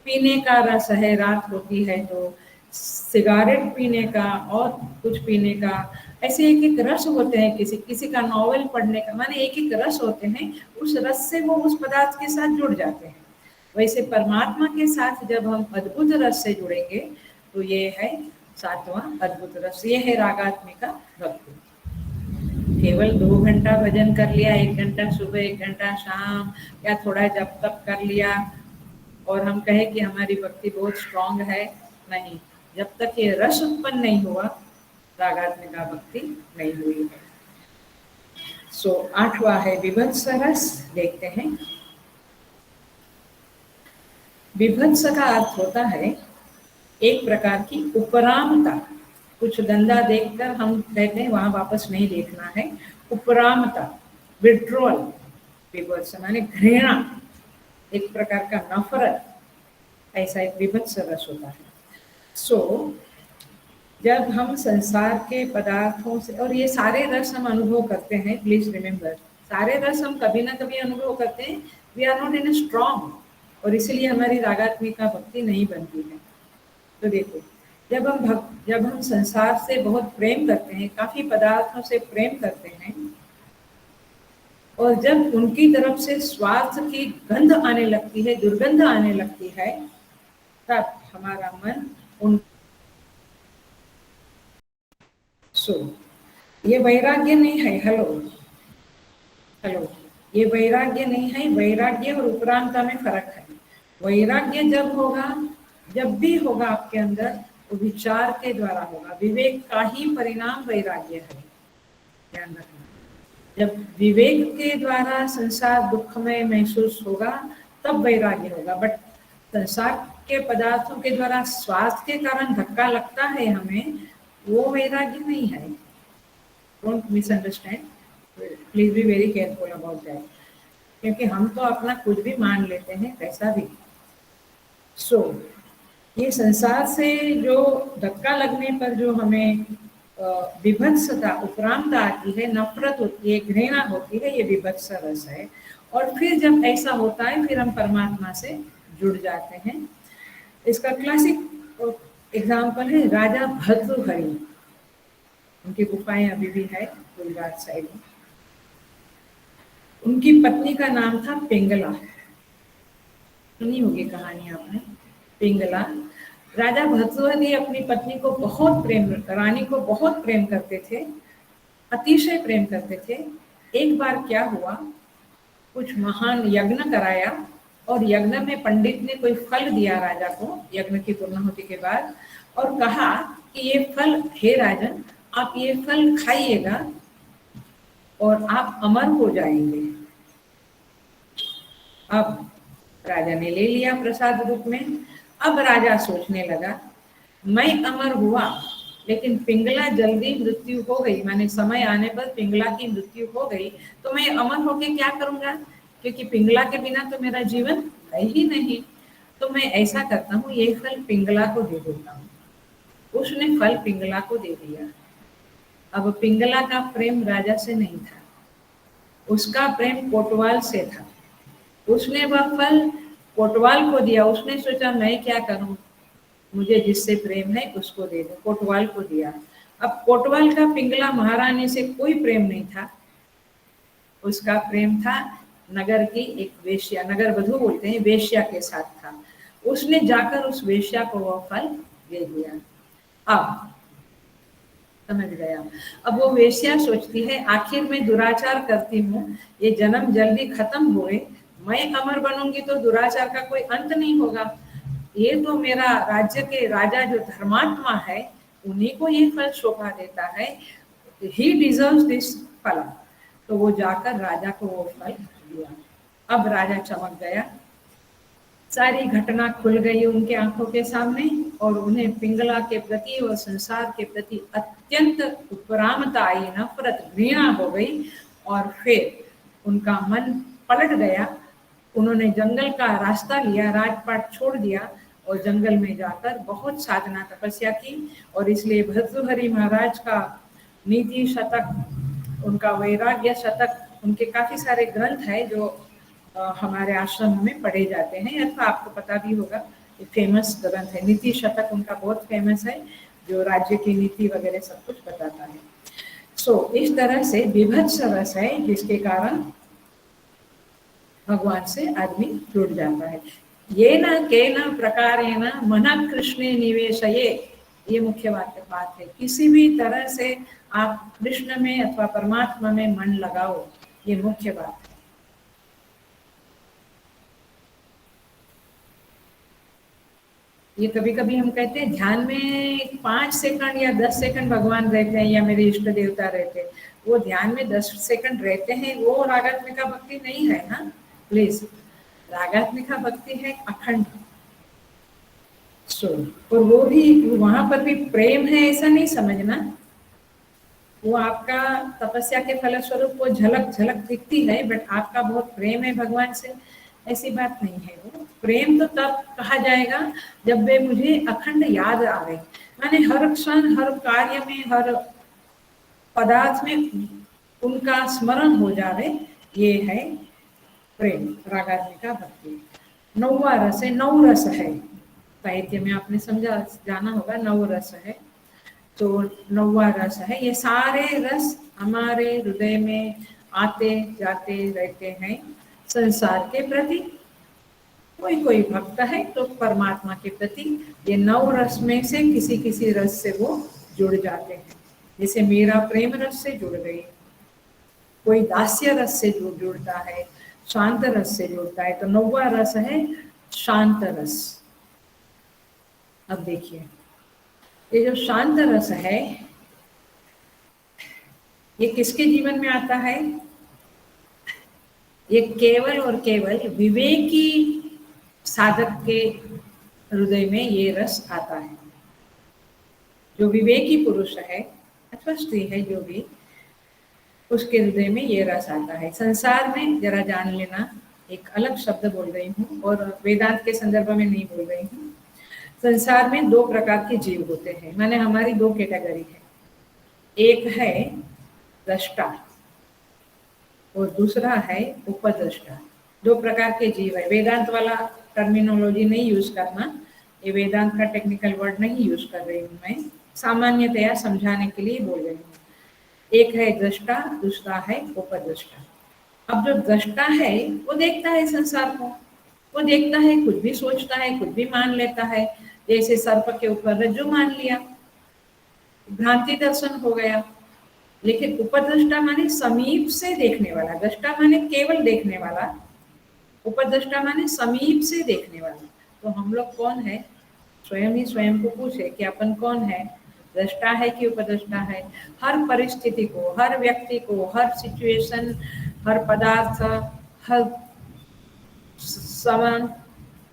पीने का रस है, रात होती है तो सिगारेट पीने का और कुछ पीने का, ऐसे एक एक रस होते हैं, किसी किसी का नॉवेल पढ़ने का, माने एक एक रस होते हैं, उस रस से वो उस पदार्थ के साथ जुड़ जाते हैं। वैसे परमात्मा के साथ जब हम अद्भुत रस से जुड़ेंगे तो ये है सातवां अद्भुत रस, ये है रागात्मिका भक्ति। केवल 2 घंटा भजन कर लिया, 1 घंटा सुबह 1 घंटा शाम, या थोड़ा जब तक कर लिया और हम कहें कि हमारी भक्ति बहुत स्ट्रांग है, नहीं, जब तक ये रस उत्पन्न नहीं हुआ रागात्मिका भक्ति नहीं हुई है। सो 8वां है विभत्स रस, देखते हैं। विभत्स का अर्थ होता है एक प्रकार की उपरामता, कुछ गंदा देखकर हम कहते हैं वहां वापस नहीं देखना है, उपरामता, विड्रॉल। विभत्स माने घृणा, एक प्रकार का नफरत, ऐसा एक विभत्स रस होता है। सो जब हम संसार के पदार्थों से, और ये सारे रस हम अनुभव करते हैं, प्लीज रिमेम्बर, सारे रस हम कभी ना कभी अनुभव करते हैं, we are not in a strong, और इसीलिए हमारी रागात्मिका भक्ति नहीं बनती है। तो देखो, जब हम संसार से बहुत प्रेम करते हैं, काफी पदार्थों से प्रेम करते हैं, और जब उनकी तरफ से स्वार्थ की गंध आने लगती है, दुर्गंध आने लगती है, तब हमारा मन उन ये वैराग्य नहीं है, हेलो, ये वैराग्य नहीं है। वैराग्य और उपरांता में फर्क है। वैराग्य जब होगा, जब भी होगा आपके अंदर, तो विचार के द्वारा होगा, विवेक का ही परिणाम वैराग्य है, ध्यान रखना। जब विवेक के द्वारा संसार दुखमय महसूस होगा तब वैराग्य होगा, बट संसार के पदार्थों के द्वारा स्वास्थ्य के कारण धक्का लगता है हमें, वो वैराग्य नहीं है। Don't misunderstand, please be very careful about that, क्योंकि हम तो अपना कुछ भी मान लेते हैं, कैसा भी। सो ये संसार से जो धक्का लगने पर जो हमें विभत्सता, उपरांता आती है, नफरत होती है, घृणा होती है, ये विभत्स रस है। और फिर जब ऐसा होता है, फिर हम परमात्मा से जुड़ जाते हैं। इसका क्लासिक एग्जाम्पल है राजा भर्तृहरि, उनकी गुफाएं अभी भी है गुजरात साइड में। उनकी पत्नी का नाम था पिंगला, सुनी होगी कहानी आपने, पिंगला। राजा भर्तृहरि अपनी पत्नी को बहुत प्रेम, रानी को बहुत प्रेम करते थे, अतिशय प्रेम करते थे। एक बार क्या हुआ, कुछ महान यज्ञ कराया, और यज्ञ में पंडित ने कोई फल दिया राजा को, यज्ञ की पूर्णाहुति के बाद, और कहा कि ये फल, हे राजन, आप ये फल खाइएगा और आप अमर हो जाएंगे। अब राजा ने ले लिया प्रसाद रूप में। अब राजा सोचने लगा, मैं अमर हुआ, लेकिन पिंगला जल्दी मृत्यु हो गई, माने समय आने पर पिंगला की मृत्यु हो गई, तो मैं अमर होके क्या करूंगा, क्योंकि पिंगला के बिना तो मेरा जीवन है ही नहीं। तो मैं ऐसा करता हूँ, ये फल पिंगला को दे देता हूँ। उसने फल पिंगला को दे दिया। अब पिंगला का प्रेम राजा से नहीं था, उसका प्रेम कोतवाल से था। उसने वह फल कोतवाल को दिया। उसने सोचा मैं क्या करूं, मुझे जिससे प्रेम है उसको दे दो, कोतवाल को दिया। अब कोतवाल का पिंगला महारानी से कोई प्रेम नहीं था, उसका प्रेम था नगर की एक वेश्या, नगर वधू बोलते हैं, वेश्या के साथ था। उसने जाकर उस वेश्या को वह फल दे दिया। अब समझ गया। अब वो वेश्या सोचती है, आखिर मैं दुराचार करती हूँ, ये जन्म जल्दी खत्म हुए, मैं अमर बनूंगी तो दुराचार का कोई अंत नहीं होगा। ये तो मेरा राज्य के राजा जो धर्मात्मा है, उन्हीं को ये फल शोभा देता है, ही डिजर्व्स दिस फल। तो वो जाकर राजा को वो फल दिया। अब राजा चमक गया, सारी घटना खुल गई उनके आंखों के सामने, और उन्हें पिंगला के प्रति और संसार के प्रति अत्यंत उपरामता आई, नफरत, घृणा हो गई, और फिर उनका मन पलट गया। उन्होंने जंगल का रास्ता लिया, राजपाट छोड़ दिया, और जंगल में जाकर बहुत साधना तपस्या की। और इसलिए भर्तृहरि महाराज का नीति शतक, उनका वैराग्य शतक, उनके काफी सारे ग्रंथ है जो हमारे आश्रम में पढ़े जाते हैं, अथवा आपको पता भी होगा, फेमस ग्रंथ है। नीति शतक उनका बहुत फेमस है, जो राज्य की नीति वगैरह सब कुछ बताता है। इस तरह से विभत्स रस है जिसके कारण भगवान से आदमी जुड़ जाता है। ये न केन प्रकारेण मन कृष्णे निवेशये, ये मुख्य बात है। किसी भी तरह से आप कृष्ण में अथवा परमात्मा में मन लगाओ, ये मुख्य बात है। ये कभी कभी हम कहते हैं ध्यान में 5 सेकंड या 10 सेकंड भगवान रहते हैं या मेरे इष्ट देवता रहते हैं, वो ध्यान में 10 सेकंड रहते हैं, वो रागात्मिका भक्ति नहीं है ना प्लीज। रागात्मिका भक्ति है अखंड। और वो भी वहां पर भी प्रेम है ऐसा नहीं समझना, वो आपका तपस्या के फलस्वरूप वो झलक झलक दिखती है, बट आपका बहुत प्रेम है भगवान से, ऐसी बात नहीं है। वो प्रेम तो तब कहा जाएगा जब वे मुझे अखंड याद आवे, माने हर क्षण हर कार्य में हर पदार्थ में उनका स्मरण हो जावे, ये है प्रेम, रागात्मिका भक्ति। 9वां रस है, 9 रस है साहित्य में, आपने समझा जाना होगा 9 रस है। तो 9वां रस है, ये सारे रस हमारे हृदय में आते जाते रहते हैं संसार के प्रति। कोई भक्त है तो परमात्मा के प्रति ये 9 रस में से किसी किसी रस से वो जुड़ जाते हैं। जैसे मेरा प्रेम रस से जुड़ गई, कोई दास्य रस से जुड़ता है, शांत रस से जुड़ता है। तो 9वां रस है शांत रस। अब देखिए, ये जो शांत रस है ये किसके जीवन में आता है? ये केवल और केवल विवेकी साधक के हृदय में ये रस आता है। जो विवेकी पुरुष है अथवा स्त्री है, जो भी, उसके हृदय में ये रस आता है। संसार में जरा जान लेना, एक अलग शब्द बोल रही हूँ और वेदांत के संदर्भ में नहीं बोल रही हूँ। संसार में 2 प्रकार के जीव होते हैं, माने हमारी 2 कैटेगरी है। एक है दृष्टा और दूसरा है उपद्रष्टा। 2 प्रकार के जीव है। वेदांत वाला टर्मिनोलॉजी नहीं यूज करना, ये वेदांत का टेक्निकल वर्ड नहीं यूज कर रही हूँ मैं, सामान्यतया समझाने के लिए बोल रही हूँ। एक है दृष्टा, दूसरा है उपद्रष्टा। अब जो दृष्टा है वो देखता है संसार को, वो देखता है, कुछ भी सोचता है, कुछ भी मान लेता है। जैसे सर्प के ऊपर रज्जु मान लिया, भ्रांति दर्शन हो गया। लेकिन उपद्रष्टा माने समीप से देखने वाला, दृष्टा माने केवल देखने वाला, उपद्रष्टा माने समीप से देखने वाला। तो हम लोग कौन है? स्वयं ही स्वयं को पूछे कि अपन कौन है, दृष्टा है कि उपद्रष्टा है? हर परिस्थिति को, हर व्यक्ति को, हर सिचुएशन, हर पदार्थ, हर समान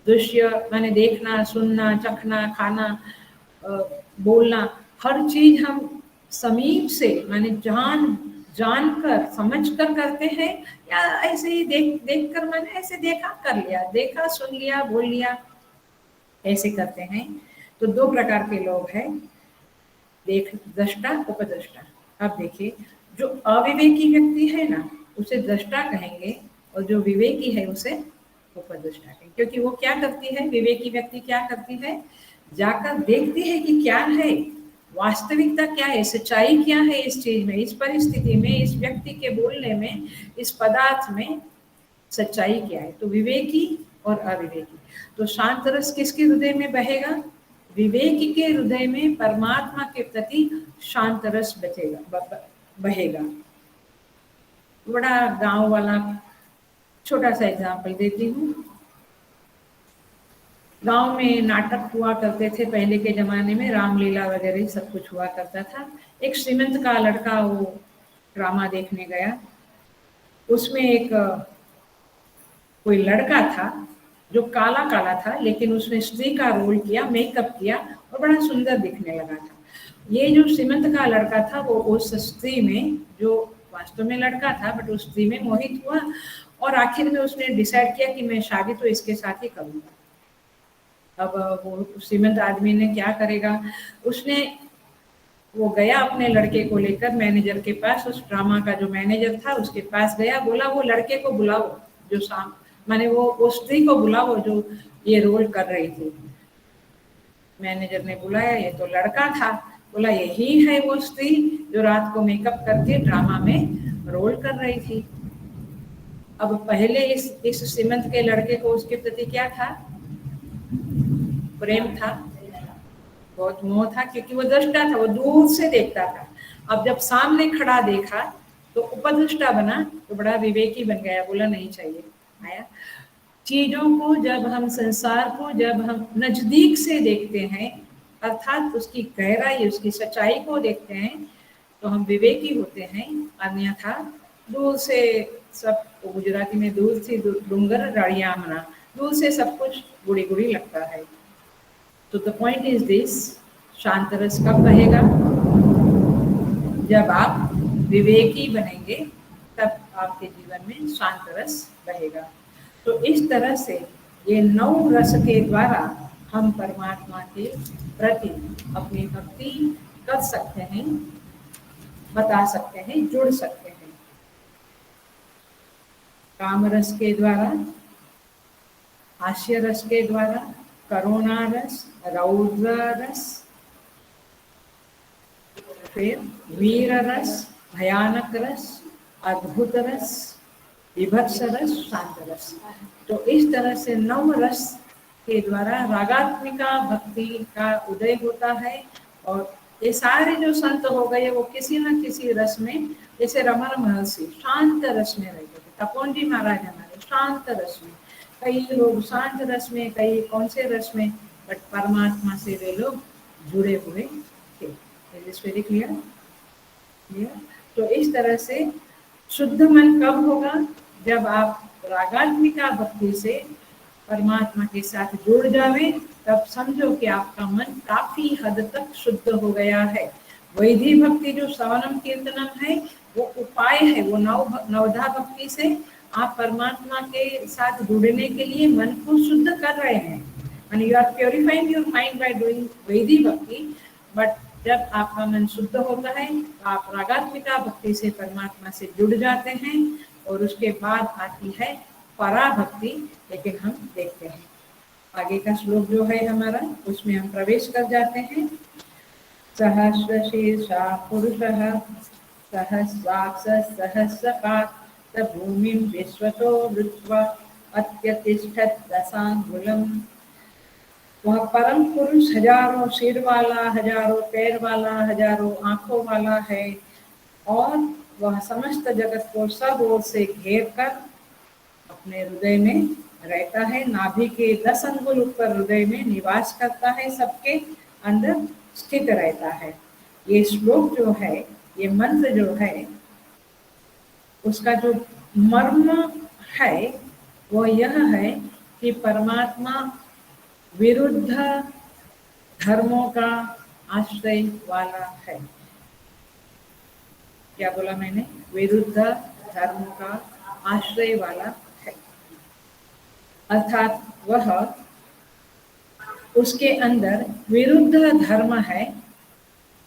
दृश्य, माने देखना, सुनना, चखना, खाना, बोलना, हर चीज हम समीप से माने जानकर समझकर करते हैं, या ऐसे ही देख कर मैंने ऐसे देखा कर लिया, देखा सुन लिया बोल लिया, ऐसे करते हैं। तो 2 प्रकार के लोग हैं, देख दृष्टा उपद्रष्टा। अब देखिए, जो अविवेकी व्यक्ति है ना उसे दृष्टा कहेंगे, और जो विवेकी है उसे उपद्रष्टा कहेंगे। क्योंकि वो क्या करती है, विवेकी व्यक्ति क्या करती है, जाकर देखती है कि क्या है, वास्तविकता क्या है, सच्चाई क्या है इस चीज में, इस परिस्थिति में, इस व्यक्ति के बोलने में, इस पदार्थ में सच्चाई क्या है। तो विवेकी और अविवेकी। तो शांत रस किसके हृदय में बहेगा? विवेकी के हृदय में परमात्मा के प्रति शांत रस बहेगा। बड़ा गांव वाला छोटा सा एग्जाम्पल देती हूँ। गांव में नाटक हुआ करते थे पहले के जमाने में, रामलीला वगैरह सब कुछ हुआ करता था। एक श्रीमंत का लड़का वो ड्रामा देखने गया। उसमें एक कोई लड़का था जो काला काला था, लेकिन उसने स्त्री का रोल किया, मेकअप किया और बड़ा सुंदर दिखने लगा था। ये जो श्रीमंत का लड़का था वो उस स्त्री में, जो वास्तव में लड़का था बट उस स्त्री में मोहित हुआ, और आखिर में उसने डिसाइड किया कि मैं शादी तो इसके साथ ही करूंगा। अब वो श्रीमंत आदमी ने क्या करेगा, वो गया अपने लड़के को लेकर मैनेजर के पास, उस ड्रामा का जो मैनेजर था उसके पास गया, बोला वो लड़के को बुलाओ जो माने वो स्त्री को बुलाओ जो ये रोल कर रही थी। मैनेजर ने बुलाया, ये तो लड़का था, बोला यही है वो स्त्री जो रात को मेकअप करके ड्रामा में रोल कर रही थी। अब पहले इस सीमंत के लड़के को उसके प्रति क्या था? प्रेम था, बहुत मोह था, क्योंकि वो दृष्टा था, वो दूर से देखता था। अब जब सामने खड़ा देखा तो उपदृष्टा बना, तो बड़ा विवेकी बन गया, बोला नहीं चाहिए। आया चीजों को जब हम, संसार को जब हम नजदीक से देखते हैं, अर्थात उसकी गहराई, उसकी सच्चाई को देखते हैं, तो हम विवेकी होते हैं। अन्यथा दूर से सब, गुजराती में दूर से डूंगर राड़िया मना, दूर से सब कुछ गुड़ी गुड़ी लगता है। तो द पॉइंट इज दिस, शांत रस कब बहेगा? जब आप विवेकी बनेंगे, तब आपके जीवन में शांत रस बहेगा। तो इस तरह से ये 9 रस के द्वारा हम परमात्मा के प्रति अपनी भक्ति कर सकते हैं, बता सकते हैं, जुड़ सकते हैं। काम रस के द्वारा, हास्य रस के द्वारा, करुणा रस, रौद्र रस, फिर वीर रस, भयानक रस, अद्भुत रस, विभत्स रस, शांत रस। तो इस तरह से 9 रस के द्वारा रागात्मिका भक्ति का उदय होता है। और ये सारे जो संत हो गए वो किसी न किसी रस में, जैसे रमण महर्षि शांत रस में रहते थे, तपोन जी महाराज हमारे शांत रस में, कई लोग शांत रस में, कई कौन से रस में, बट परमात्मा से वे लोग जुड़े हुए थे। Very clear? तो इस तरह से शुद्ध मन कब होगा? जब आप रागात्मिका भक्ति से परमात्मा के साथ जुड़ जावे, तब समझो कि आपका मन काफी हद तक शुद्ध हो गया है। वैधि भक्ति जो श्रवणम कीर्तनम है, वो उपाय है, वो नवधा भक्ति से आप परमात्मा के साथ जुड़ने के लिए मन को शुद्ध कर रहे हैं, and you are purifying your mind by doing vaidhi भक्ति। बट जब आपका मन शुद्ध होता है, आप रागात्मिका भक्ति से परमात्मा से जुड़ जाते हैं, और उसके बाद आती है पराभक्ति। लेकिन हम देखते हैं आगे का श्लोक जो है हमारा, उसमें हम प्रवेश कर जाते हैं। सहस्रशीर्षा पुरुषः सहस्राक्ष सहस्रपात् भूमिं विश्वतो वृत्वा अत्यतिष्ठत् दशांगुलम्। वह परम पुरुष हजारों सिर वाला, हजारों पैर वाला, हजारों आंखों वाला है, और वह समस्त जगत को सब ओर से घेर कर अपने हृदय में रहता है। नाभि के 10 अंगुल ऊपर हृदय में निवास करता है, सबके अंदर स्थित रहता है। ये श्लोक जो है, ये मंत्र जो है, उसका जो मर्म है वो यह है कि परमात्मा विरुद्ध धर्मों का आश्रय वाला है। क्या बोला मैंने? विरुद्ध धर्मों का आश्रय वाला है, अर्थात वह, उसके अंदर विरुद्ध धर्म है,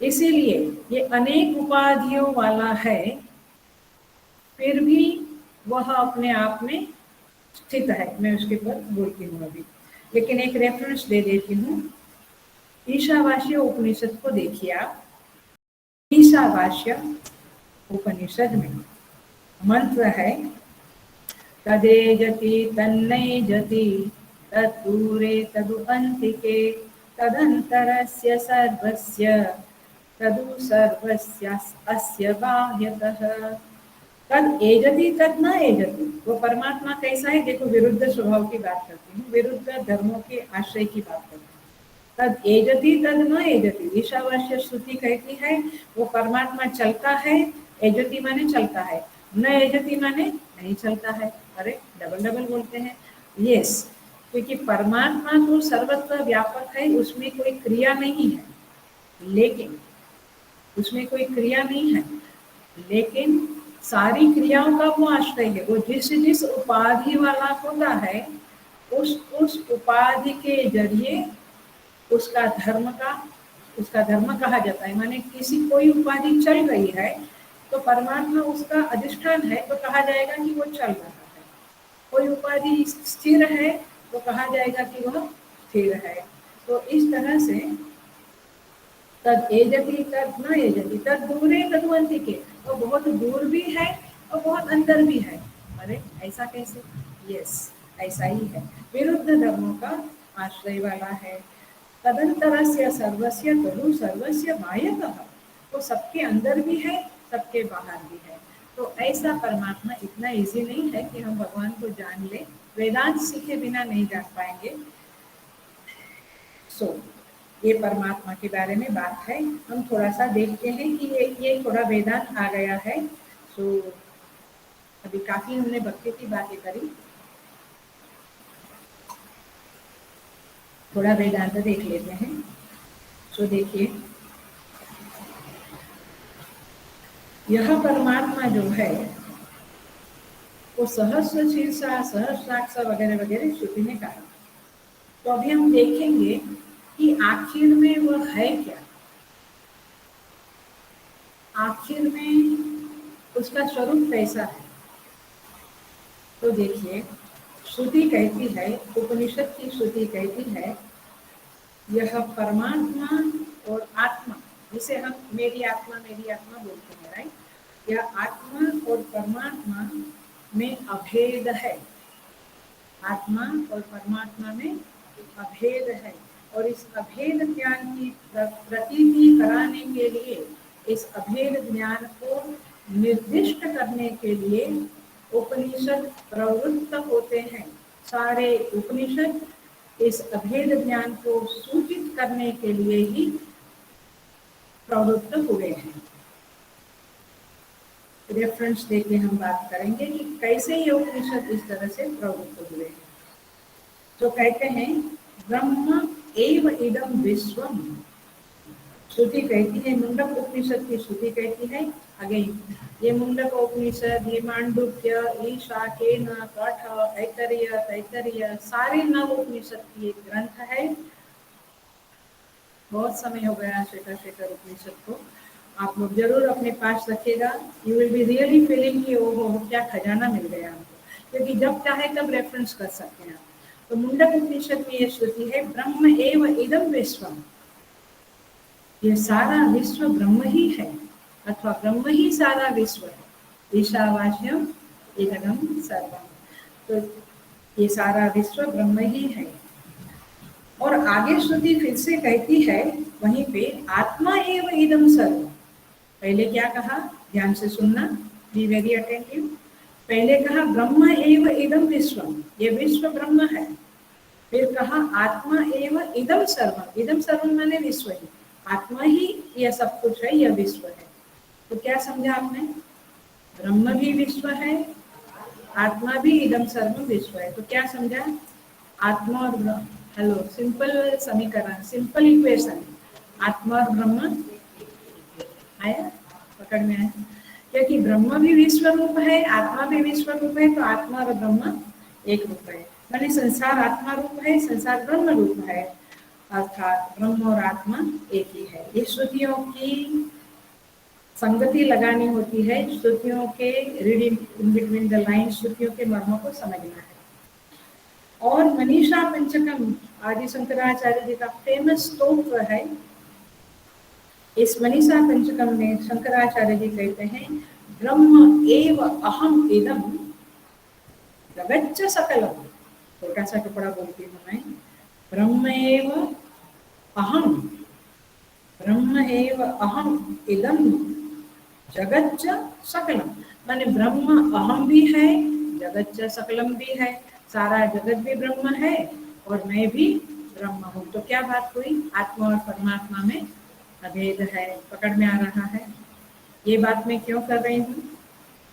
इसीलिए ये अनेक उपाधियों वाला है, फिर भी वह अपने आप में स्थित है। मैं उसके ऊपर बोलती हूँ अभी, लेकिन एक रेफरेंस दे देती हूँ। ईशावास्य उपनिषद को देखिए आप। ईशावास्य उपनिषद में मंत्र है, तदेजति तन्नैजति तद्दूरे तदु अन्तिके तदन्तरस्य सर्वस्य तदु सर्वस्य अस्य बाह्यतः। तद एजति तद न एजति, वो परमात्मा कैसा है? देखो, विरुद्ध स्वभाव की बात करती हूँ, विरुद्ध धर्मों के आश्रय की बात करती हूँ। तद एजति तद न एजति, ईशावास्य श्रुति कहती है वो परमात्मा चलता है, एजति माने चलता है, न एजति माने नहीं चलता है। अरे डबल डबल बोलते हैं। यस, क्योंकि परमात्मा तो सर्वत्र व्यापक है, उसमें कोई क्रिया नहीं है, लेकिन उसमें कोई क्रिया नहीं है, लेकिन सारी क्रियाओं का वो आश्रय है। वो जिस जिस उपाधि वाला होता है, उस उपाधि के जरिए उसका धर्म कहा जाता है। माने किसी कोई उपाधि चल रही है तो परमात्मा उसका अधिष्ठान है, तो कहा जाएगा कि वो चल रहा है। कोई उपाधि स्थिर है तो कहा जाएगा कि वह स्थिर है। तो इस तरह से तद एजति तद न एजति तद दूरे तद्वंति के, वो बहुत दूर भी है और बहुत अंदर भी है। अरे ऐसा कैसे? यस, ऐसा ही है। विरुद्ध धर्मों का आश्रय वाला है। तदंतरस्य सर्वस्य तनु सर्वस्य बाह्यतः, वो सबके अंदर भी है, सबके बाहर भी है। तो ऐसा परमात्मा इतना इजी नहीं है कि हम भगवान को जान ले, वेदांत सीखे बिना नहीं जान पाएंगे। सो ये परमात्मा के बारे में बात है। हम थोड़ा सा देखते हैं कि ये थोड़ा वेदांत आ गया है। सो अभी काफी हमने भक्ति की बातें करी, थोड़ा वेदांत देख लेते हैं। तो देखिए, यह परमात्मा जो है वो सहस्र शीर्षा सहस्राक्ष वगैरह वगैरह श्रुति ने कहा। तो अभी हम देखेंगे कि आखिर में वह है क्या, आखिर में उसका स्वरूप कैसा है। तो देखिए, श्रुति कहती है, उपनिषद की श्रुति कहती है, यह परमात्मा और आत्मा, जिसे हम मेरी आत्मा बोलते हैं, राइट। यह आत्मा और परमात्मा में अभेद है, आत्मा और परमात्मा में अभेद है। और इस अभेद ज्ञान की प्रतीति कराने के लिए, इस अभेद ज्ञान को निर्दिष्ट करने के लिए उपनिषद प्रवृत्त होते हैं। सारे उपनिषद इस अभेद ज्ञान को सूचित करने के लिए ही प्रवृत्त हुए हैं। रेफरेंस देके हम बात करेंगे कि कैसे ये उपनिषद इस तरह से प्रवृत्त हुए हैं। तो कहते हैं, ब्रह्म एव इदम विश्वम, श्रुति कहती है, मुंडक उपनिषद की श्रुति कहती है। अगेन ये मुंडक उपनिषद, ये मांडुक्य, ईशा, केन, कठ, तैत्तरीय सारे नव उपनिषद की एक ग्रंथ है। बहुत समय हो गया श्वेता उपनिषद को, आप लोग जरूर अपने पास रखिएगा। You will be really feeling कि ओहो क्या खजाना मिल गया हमको, क्योंकि जब चाहे तब रेफरेंस कर सकते हैं। तो मुंडक उपनिषद में ये श्रुति है, ब्रह्म एव इदम विश्वम, ये सारा विश्व ब्रह्म ही है, अथवा ब्रह्म ही सारा विश्व है। ईशावास्यम इदगम सर्वम, तो ये सारा विश्व ब्रह्म ही है। और आगे श्रुति फिर से कहती है वहीं पे, आत्मा एव इदम सर्वम। पहले क्या कहा, ध्यान से सुनना, बी वेरी अटेंटिव। पहले कहा ब्रह्म एव इदम विश्वम, ये विश्व ब्रह्म है। फिर कहा आत्मा एव इदम सर्वम, इदम सर्वम माने विश्व ही, आत्मा ही यह सब कुछ है, यह विश्व है। तो क्या समझा आपने, ब्रह्म भी विश्व है, आत्मा भी इदम सर्वम विश्व है। तो क्या समझा, आत्मा और ब्रह्म, हेलो, सिंपल समीकरण, सिंपल इक्वेशन, आत्मा और ब्रह्म आया, पकड़ में आया। क्योंकि ब्रह्म भी विश्व रूप है, आत्मा भी विश्व रूप है, तो आत्मा और ब्रह्म एक रूप है। माने संसार आत्मा रूप है, संसार ब्रह्म रूप है, अर्थात ब्रह्म और आत्मा एक ही है। ये श्रुतियों की संगति लगानी होती है, श्रुतियों के reading in between the line, श्रुतियों के मर्मों को समझना है। और मनीषा पंचकम आदि शंकराचार्य जी का फेमस स्तोत्र है। इस मनीषा पंचकम में शंकराचार्य जी कहते हैं, ब्रह्म एव अहम इदम जगच्च सकलम। छोटा सा टुकड़ा बोलती हूँ मैं, ब्रह्म एव अहम, ब्रह्म एव अहम इदम जगच्च सकलम, माने ब्रह्म अहम भी है, जगच्च सकलम भी है, सारा जगत भी ब्रह्म है और मैं भी ब्रह्म हूँ। तो क्या बात हुई, आत्मा और परमात्मा में अभेद है, पकड़ में आ रहा है। ये बात मैं क्यों कर रही हूँ,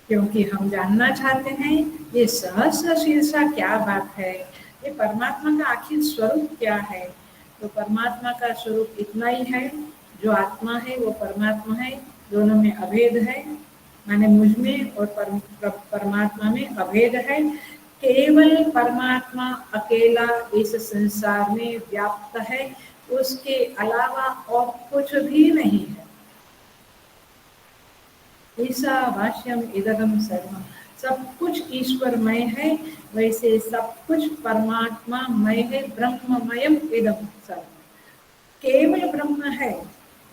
क्योंकि हम जानना चाहते हैं ये सहस्र शीर्षा क्या बात है, ये परमात्मा का आखिर स्वरूप क्या है। तो परमात्मा का स्वरूप इतना ही है, जो आत्मा है वो परमात्मा है, दोनों में अभेद है, माने मुझ में और परमात्मा में अभेद है। केवल परमात्मा अकेला इस संसार में व्याप्त है, उसके अलावा और कुछ भी नहीं है। ईशावास्यम इदगम सर्वम, सब कुछ ईश्वरमय है, वैसे सब कुछ परमात्मा मय है, ब्रह्ममयम इदम सर्वम। केवल ब्रह्म है।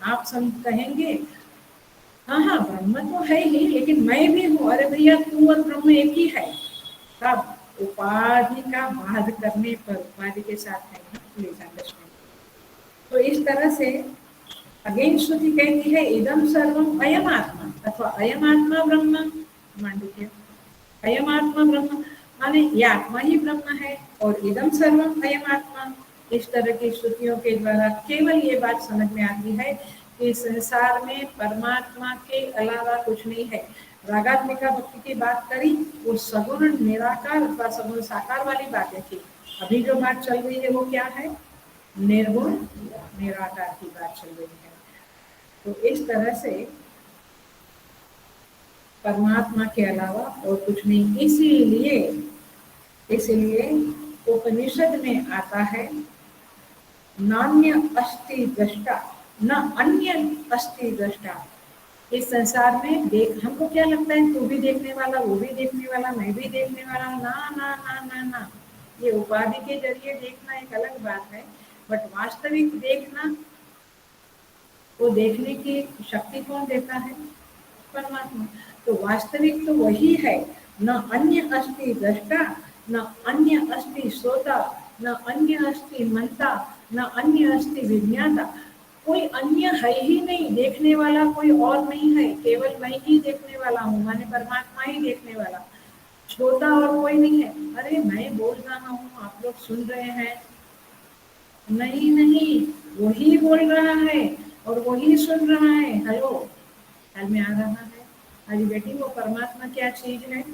आप सब कहेंगे हाँ हाँ ब्रह्म तो है ही, लेकिन मैं भी हूँ। अरे भैया तू और ब्रह्म एक ही है। तब उपाधि का बाध करने पर उपाधि के साथ है ना, प्लीज अंडरस्टैंड। तो इस तरह से अगेन श्रुति कहती है इदम सर्वम अयम आत्मा, अथवा अयम आत्मा ब्रह्म। मांडुक्य अयम आत्मा ब्रह्म माने ये आत्मा ही ब्रह्म है और इदम सर्वम अयम आत्मा। इस तरह की श्रुतियों के द्वारा केवल ये बात समझ में आती है कि संसार में परमात्मा के अलावा कुछ नहीं है। रागात्मिका भक्ति की बात करी, वो सगुण निराकार अथवा सगुण साकार वाली बातें थी। अभी जो बात चल रही है वो क्या है? निर्गुण निराकार की बात चल रही है। तो इस तरह से परमात्मा के अलावा और कुछ नहीं। इसीलिए उपनिषद में आता है नान्य अस्ति दृष्टा न अन्य अस्ति दृष्टा। इस संसार में देख, हमको क्या लगता है तू भी देखने वाला, वो भी देखने वाला, मैं भी देखने वाला। ना ना ना ना ना, ये उपाधि के जरिए देखना एक अलग बात है, बट वास्तविक देखना, वो देखने की शक्ति कौन देता है? परमात्मा। तो वास्तविक तो वही है। न अन्य अस्ति दृष्टा, न अन्य अस्ति श्रोता, न अन्य अस्ति मंता, न अन्य अस्ति विज्ञाता। कोई अन्य है ही नहीं, देखने वाला कोई और नहीं है, केवल मैं ही देखने वाला हूँ, माने परमात्मा ही देखने वाला। श्रोता और कोई नहीं है। अरे मैं बोल रहा हूँ, आप लोग सुन रहे हैं, नहीं नहीं, वही बोल रहा है और वही सुन रहा है। हेलो, ख्याल में आ रहा है? अरे बेटी, वो परमात्मा क्या चीज है?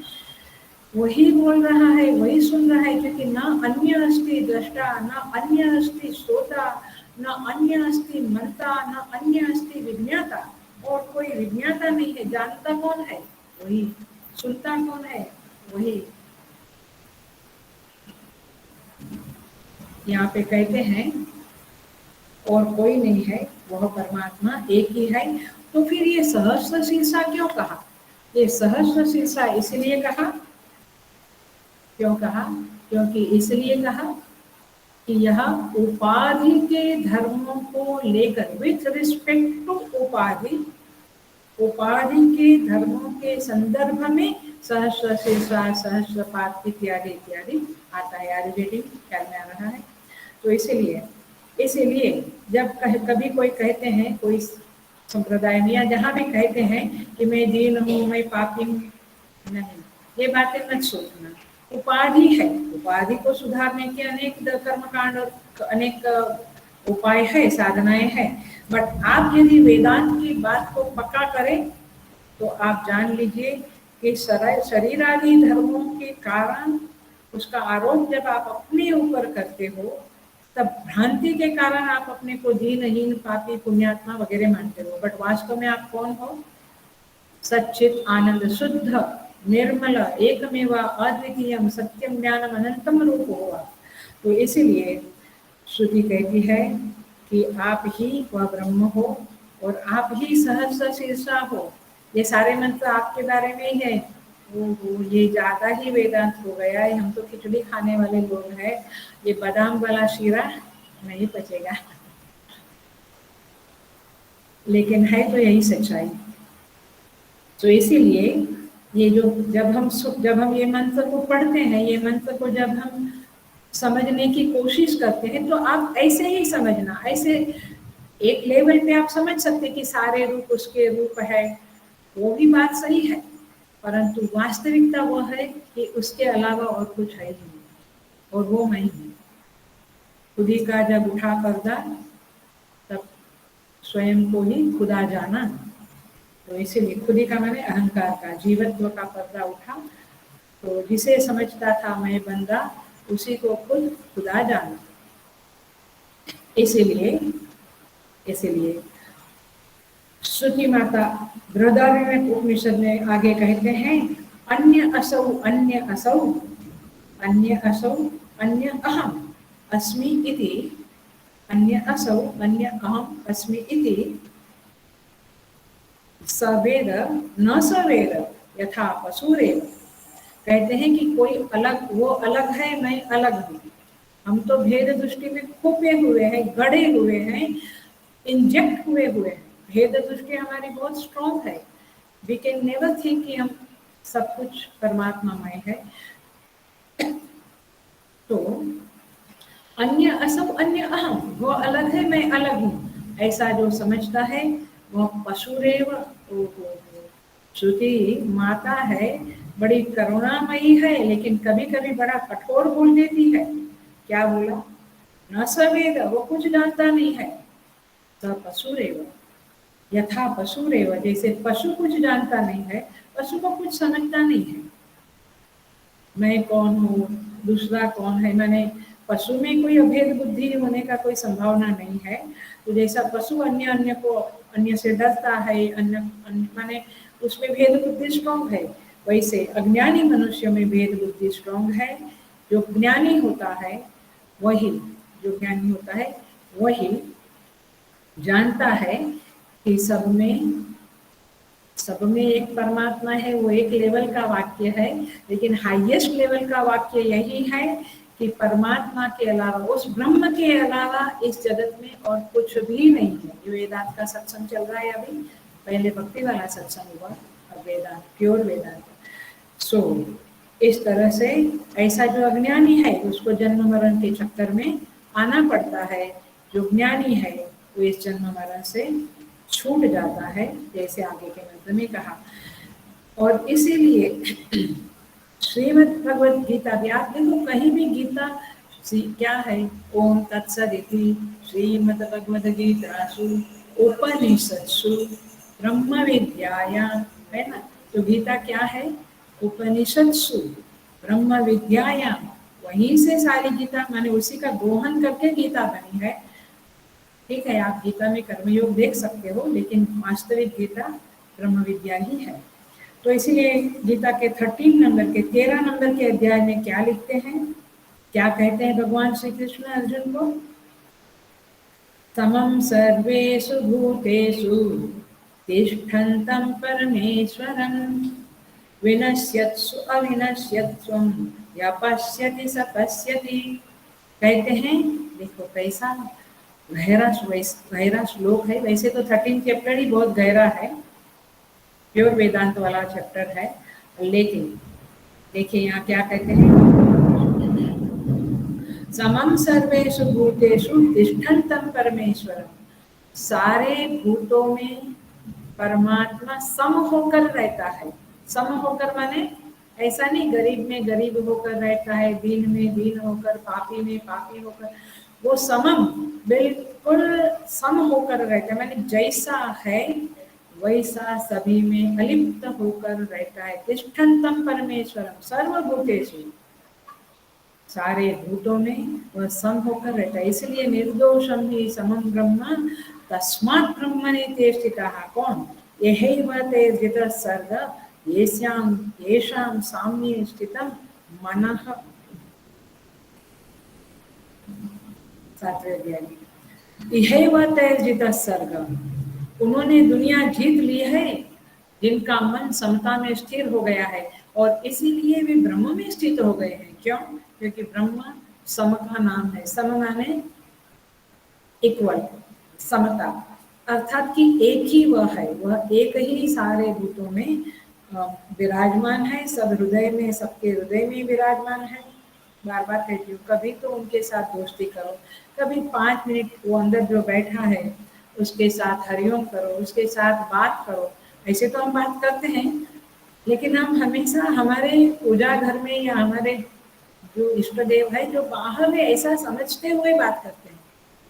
वही बोल रहा है, वही सुन रहा है, क्योंकि न अन्य अस्ति दृष्टा, न अन्य अस्ति श्रोता, न अन्य अस्ति मंता, न अन्य अस्ति विज्ञाता। और कोई विज्ञाता नहीं है। जानता कौन है? वही। सुनता कौन है? वही। यहाँ पे कहते हैं और कोई नहीं है, वह परमात्मा एक ही है। तो फिर ये सहस्र शीर्षा क्यों कहा? ये सहस्र शीर्षा इसलिए कहा, क्यों कहा? क्योंकि इसलिए कहा कि यह उपाधि के धर्मों को लेकर, विथ रिस्पेक्ट टू उपाधि, उपाधि के धर्मों के संदर्भ में सहस्र शीर्षा, सहस्रपात इत्यादि इत्यादि आता है। आगे ख्याल में आ रहा है? तो इसीलिए जब कभी कोई कहते हैं, कोई संप्रदाय में या जहाँ भी कहते हैं कि मैं दीन हूँ, मैं पापी हूँ, नहीं, ये बातें मत सोचना। उपाधि है, उपाधि को सुधारने के अनेक कर्मकांड और अनेक उपाय है, साधनाएं हैं। बट आप यदि वेदांत की बात को पक्का करें तो आप जान लीजिए कि शरीर आदि धर्मों के कारण उसका आरोप जब आप अपने ऊपर करते हो, तब भ्रांति के कारण आप अपने को दीनहीन, पापी, पुण्यात्मा वगैरह मानते हो। बट वास्तव में आप कौन हो? सच्चित आनंद शुद्ध निर्मल एकमेव अद्वितीय सत्यम ज्ञानम अनंतम रूप हो। तो इसीलिए श्रुति कहती है कि आप ही वह ब्रह्म हो और आप ही सहस्र शीर्षा हो। ये सारे मंत्र आपके बारे में ही है। वो ये ज्यादा ही वेदांत हो गया है। हम तो खिचड़ी खाने वाले लोग हैं, ये बादाम वाला शीरा नहीं पचेगा। लेकिन है तो यही सच्चाई। तो इसीलिए ये जो जब हम ये मंत्र को पढ़ते हैं, ये मंत्र को जब हम समझने की कोशिश करते हैं, तो आप ऐसे ही समझना। ऐसे एक लेवल पे आप समझ सकते कि सारे रूप उसके रूप है, वो भी बात सही है, परंतु वास्तविकता वो है कि उसके अलावा और कुछ है ही नहीं, और वो मैं हूँ। खुदी का जब उठा पर्दा, तब स्वयं को ही खुदा जाना। तो इसीलिए खुदी का मैंने अहंकार का, जीवत्व का पर्दा उठा, तो जिसे समझता था मैं बंदा, उसी को खुद खुदा जाना। इसीलिए श्रुति माता बृहदारण्यक उपनिषद में आगे कहते हैं अन्य असौ अन्य असौ अन्य असौ अन्य अहम अस्मि इति, अन्य असौ अन्य अहम अस्मि इति सवेद न सवेद यथा पशुरेव। कहते हैं कि कोई अलग, वो अलग है, मैं अलग हूँ। हम तो भेद दृष्टि में खोपे हुए हैं, गड़े हुए हैं, इंजेक्ट हुए हैं। भेद दृष्टि हमारी बहुत स्ट्रॉन्ग है। वी कैन नेवर थिंक कि हम सब कुछ परमात्मामय है। तो अन्य असम अन्य अहम, वो अलग है मैं अलग हूँ, ऐसा जो समझता है वह पशुरेव। श्रुति माता है, बड़ी करुणामयी है, लेकिन कभी कभी बड़ा कठोर बोल देती है। क्या बोला? न सवेद, वो कुछ जानता नहीं है। स पशुरेव यथा पशुरेव, जैसे पशु कुछ जानता नहीं है, पशु को कुछ समझता नहीं है। मैं कौन हूँ, दूसरा कौन है, मैंने पशु में कोई अभेद बुद्धि होने का कोई संभावना नहीं है। तो जैसा पशु अन्य अन्य को अन्य से डरता है, माने उसमें भेद बुद्धि स्ट्रॉन्ग है, वैसे अज्ञानी मनुष्य में भेद बुद्धि स्ट्रॉन्ग है। जो ज्ञानी होता है वही, जो ज्ञानी होता है वही जानता है कि सब में एक परमात्मा है। वो एक लेवल का वाक्य है, लेकिन हाईएस्ट लेवल का वाक्य यही है कि परमात्मा के अलावा, उस ब्रह्म के अलावा इस जगत में और कुछ भी नहीं है। ये वेदांत का सत्संग चल रहा है अभी, पहले भक्ति वाला सत्संग हुआ, अब वेदांत, प्योर वेदांत। सो इस तरह से ऐसा जो अज्ञानी है उसको जन्म मरण के चक्कर में आना पड़ता है। जो ज्ञानी है वो इस जन्म मरण से छूट जाता है, जैसे आगे के मंत्र में कहा। और इसीलिए श्रीमद् भगवद गीता भी आप देखो, कहीं भी गीता क्या है, ओम तत्सदिति श्रीमद् भगवद गीतासु उपनिषत्सु ब्रह्म विद्यायाम, है ना। तो गीता क्या है? उपनिषत्सु ब्रह्म विद्यायाम, वहीं से सारी गीता, माने उसी का दोहन करके गीता बनी है। ठीक है, आप गीता में कर्मयोग देख सकते हो, लेकिन वास्तविक गीता ब्रह्म विद्या ही है। तो इसीलिए गीता के 13 नंबर के 13 नंबर के अध्याय में क्या लिखते हैं, क्या कहते हैं भगवान श्री कृष्ण अर्जुन को? समम सर्वेषु भूतेषु तिष्ठन्तं परमेश्वरं विनश्यत्सु अविनश्यत्वं या पश्यति स पश्यति। कहते हैं, देखो कैसा गहरा श्लोक है। वैसे तो 13 चैप्टर ही बहुत गहरा है, प्योर वेदांत वाला चैप्टर है, लेकिन देखिए यहाँ क्या कहते हैं, समम सर्वेषु भूतेषु तिष्ठन्तं परमेश्वरं, सारे भूतों में परमात्मा सम होकर रहता है। सम होकर माने ऐसा नहीं गरीब में गरीब होकर रहता है, दीन में दीन होकर, पापी में पापी होकर, वो समम बिल्कुल सम होकर रहता है। माने जैसा है वैसा सभी में अलिप्त होकर रहता है। तिष्ठन्तं परमेश्वरम सर्वभूतेषु, सारे भूतों में वह सम होकर रहता है। इसलिए निर्दोषम ही समम ब्रह्म तस्मात् ब्रह्मणे ते स्थितः। कौन? यहैव ते जितः सर्ग येषां साम्ये स्थितं मनः। 7वें अध्याय में यहैव ते जितः सर्ग, उन्होंने दुनिया जीत ली है जिनका मन समता में स्थिर हो गया है, और इसीलिए वे ब्रह्म में स्थित हो गए हैं। क्यों? क्योंकि ब्रह्म सम का नाम है। सम माने इक्वल, समता, अर्थात कि एक ही वह है, वह एक ही सारे भूतों में विराजमान है। सब हृदय में, सबके हृदय में विराजमान है। बार बार कहती हूँ, कभी तो उनके साथ दोस्ती करो, कभी 5 मिनट वो अंदर जो बैठा है उसके साथ हरिओम करो, उसके साथ बात करो। ऐसे तो हम बात करते हैं, लेकिन हम हमेशा हमारे पूजा घर में या हमारे जो इष्ट देव है जो बाहर में ऐसा समझते हुए बात करते हैं,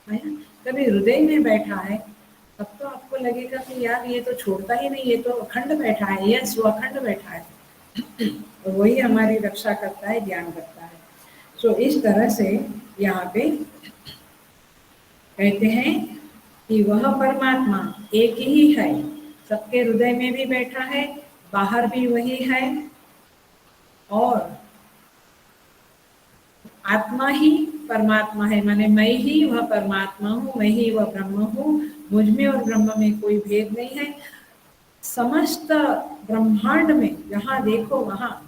है ना। कभी हृदय में बैठा है, तब तो आपको लगेगा कि यार ये तो छोड़ता ही नहीं, ये तो अखंड बैठा है, यस वो अखंड बैठा है, तो वही हमारी रक्षा करता है, ध्यान करता है। तो इस तरह से यहाँ पे कहते हैं कि वह परमात्मा एक ही है, सबके हृदय में भी बैठा है, बाहर भी वही है, और आत्मा ही परमात्मा है। माने मैं ही वह परमात्मा हूँ, मैं ही वह ब्रह्म हूँ, मुझ में और ब्रह्म में कोई भेद नहीं है। समस्त ब्रह्मांड में जहाँ देखो वहाँ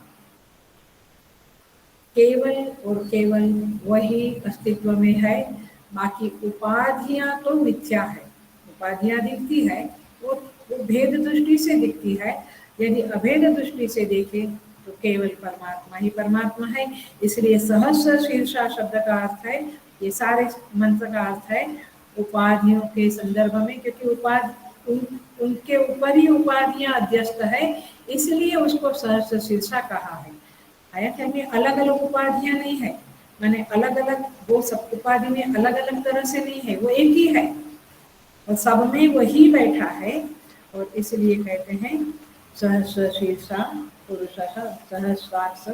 केवल और केवल वही अस्तित्व में है, बाकी उपाधियां तो मिथ्या है। उपाधियां दिखती है वो भेद दृष्टि से दिखती है। यदि अभेद दृष्टि से देखें तो केवल परमात्मा ही परमात्मा है। इसलिए सहस्र शीर्षा शब्द का अर्थ है, ये सारे मंत्र का अर्थ है उपाधियों के संदर्भ में, क्योंकि उनके ऊपर ही उपाधियां अध्यस्त है, इसलिए उसको सहस्र शीर्षा कहा है। आया क्या में अलग अलग उपाधियां नहीं है, माने अलग अलग वो सब उपाधि में अलग अलग तरह से नहीं है, वो एक ही है और सब में वही बैठा है। और इसलिए कहते हैं सहस्र शीर्षा पुरुष सहस्राक्ष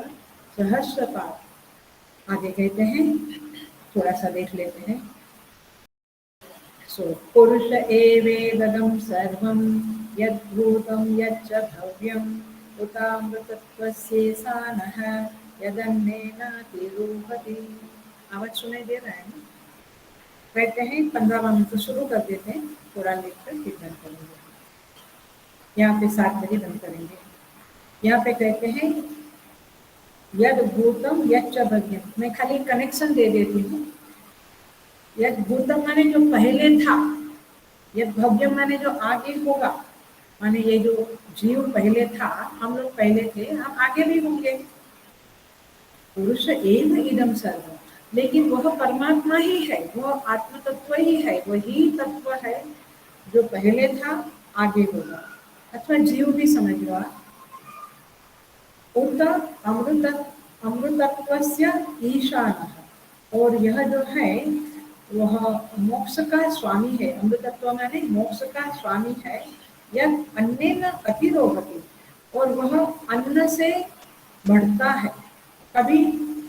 सहस्रपाद। आगे कहते हैं, थोड़ा सा देख लेते हैं। सो पुरुष एवेदं सर्वं यद्भूतं यच्च भव्यम् उतामृतत्वस्येषानः यदन्नेनातिरूहति। आवाज सुनाई दे रहा है ना? कहते हैं 15वां मंत्र शुरू कर देते हैं, थोड़ा लेकर फिर बंद करेंगे। यहाँ पे 7 बजे बंद करेंगे। यहाँ पे कहते हैं यद भूतम यच्च भव्यम। मैं खाली कनेक्शन दे देती हूँ। यद भूतम माने जो पहले था, यद भव्यम माने जो आगे होगा, माने ये जो जीव पहले था, हम लोग पहले थे, हम आगे भी होंगे। पुरुष एव इदम सर्वम, लेकिन वह परमात्मा ही है, वह आत्म तत्व ही है, वही तत्व है जो पहले था आगे होगा। अथवा जीव भी समझ लो आप। उत अमृतत्वस्य ईशानः, और यह जो है वह मोक्ष का स्वामी है। अमृतत्व माने मोक्ष का स्वामी है। यह अन्नेन अतिरोहति, और वह अन्न से बढ़ता है। कभी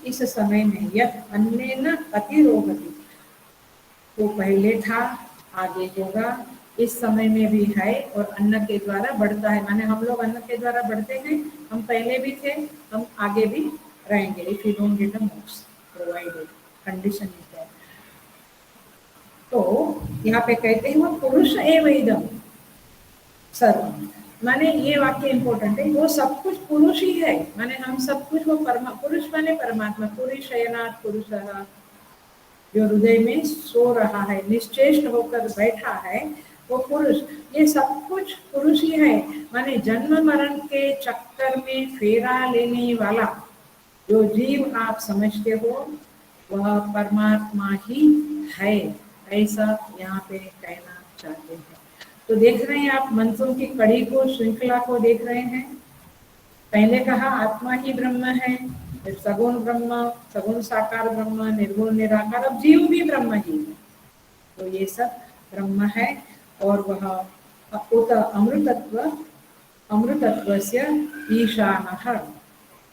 इस समय में यह अन्नेन अतिरोहति, वो पहले था आगे होगा, इस समय में भी है और अन्न के द्वारा बढ़ता है। माने हम लोग अन्न के द्वारा बढ़ते हैं, हम पहले भी थे, हम आगे भी रहेंगे। If you don't get the मोक्ष प्रोवाइडेड, कंडीशन इज दैट। तो यहाँ पे कहते हैं वो पुरुष एव इदम सर्वम, माने ये वाक्य इंपॉर्टेंट है, वो सब कुछ पुरुष ही है। माने हम सब कुछ वो पुरुष माने परमात्मा। पुरुषयनात् पुरुषः, जो हृदय में सो रहा है, निश्चेष्ट होकर बैठा है, वो पुरुष। ये सब कुछ पुरुष ही है। माने जन्म मरण के चक्कर में फेरा लेने वाला जो जीव आप समझते हो वह परमात्मा ही है, ऐसा यहाँ पे कहना चाहते हैं। तो देख रहे हैं आप मंत्रों की कड़ी को, श्रृंखला को देख रहे हैं। पहले कहा आत्मा ही ब्रह्म है, फिर सगुण ब्रह्म, सगुण साकार ब्रह्म, निर्गुण निराकार, अब जीव भी ब्रह्म ही है। तो ये सब ब्रह्म है और वह उत अमृतत्वस्य ईशानः,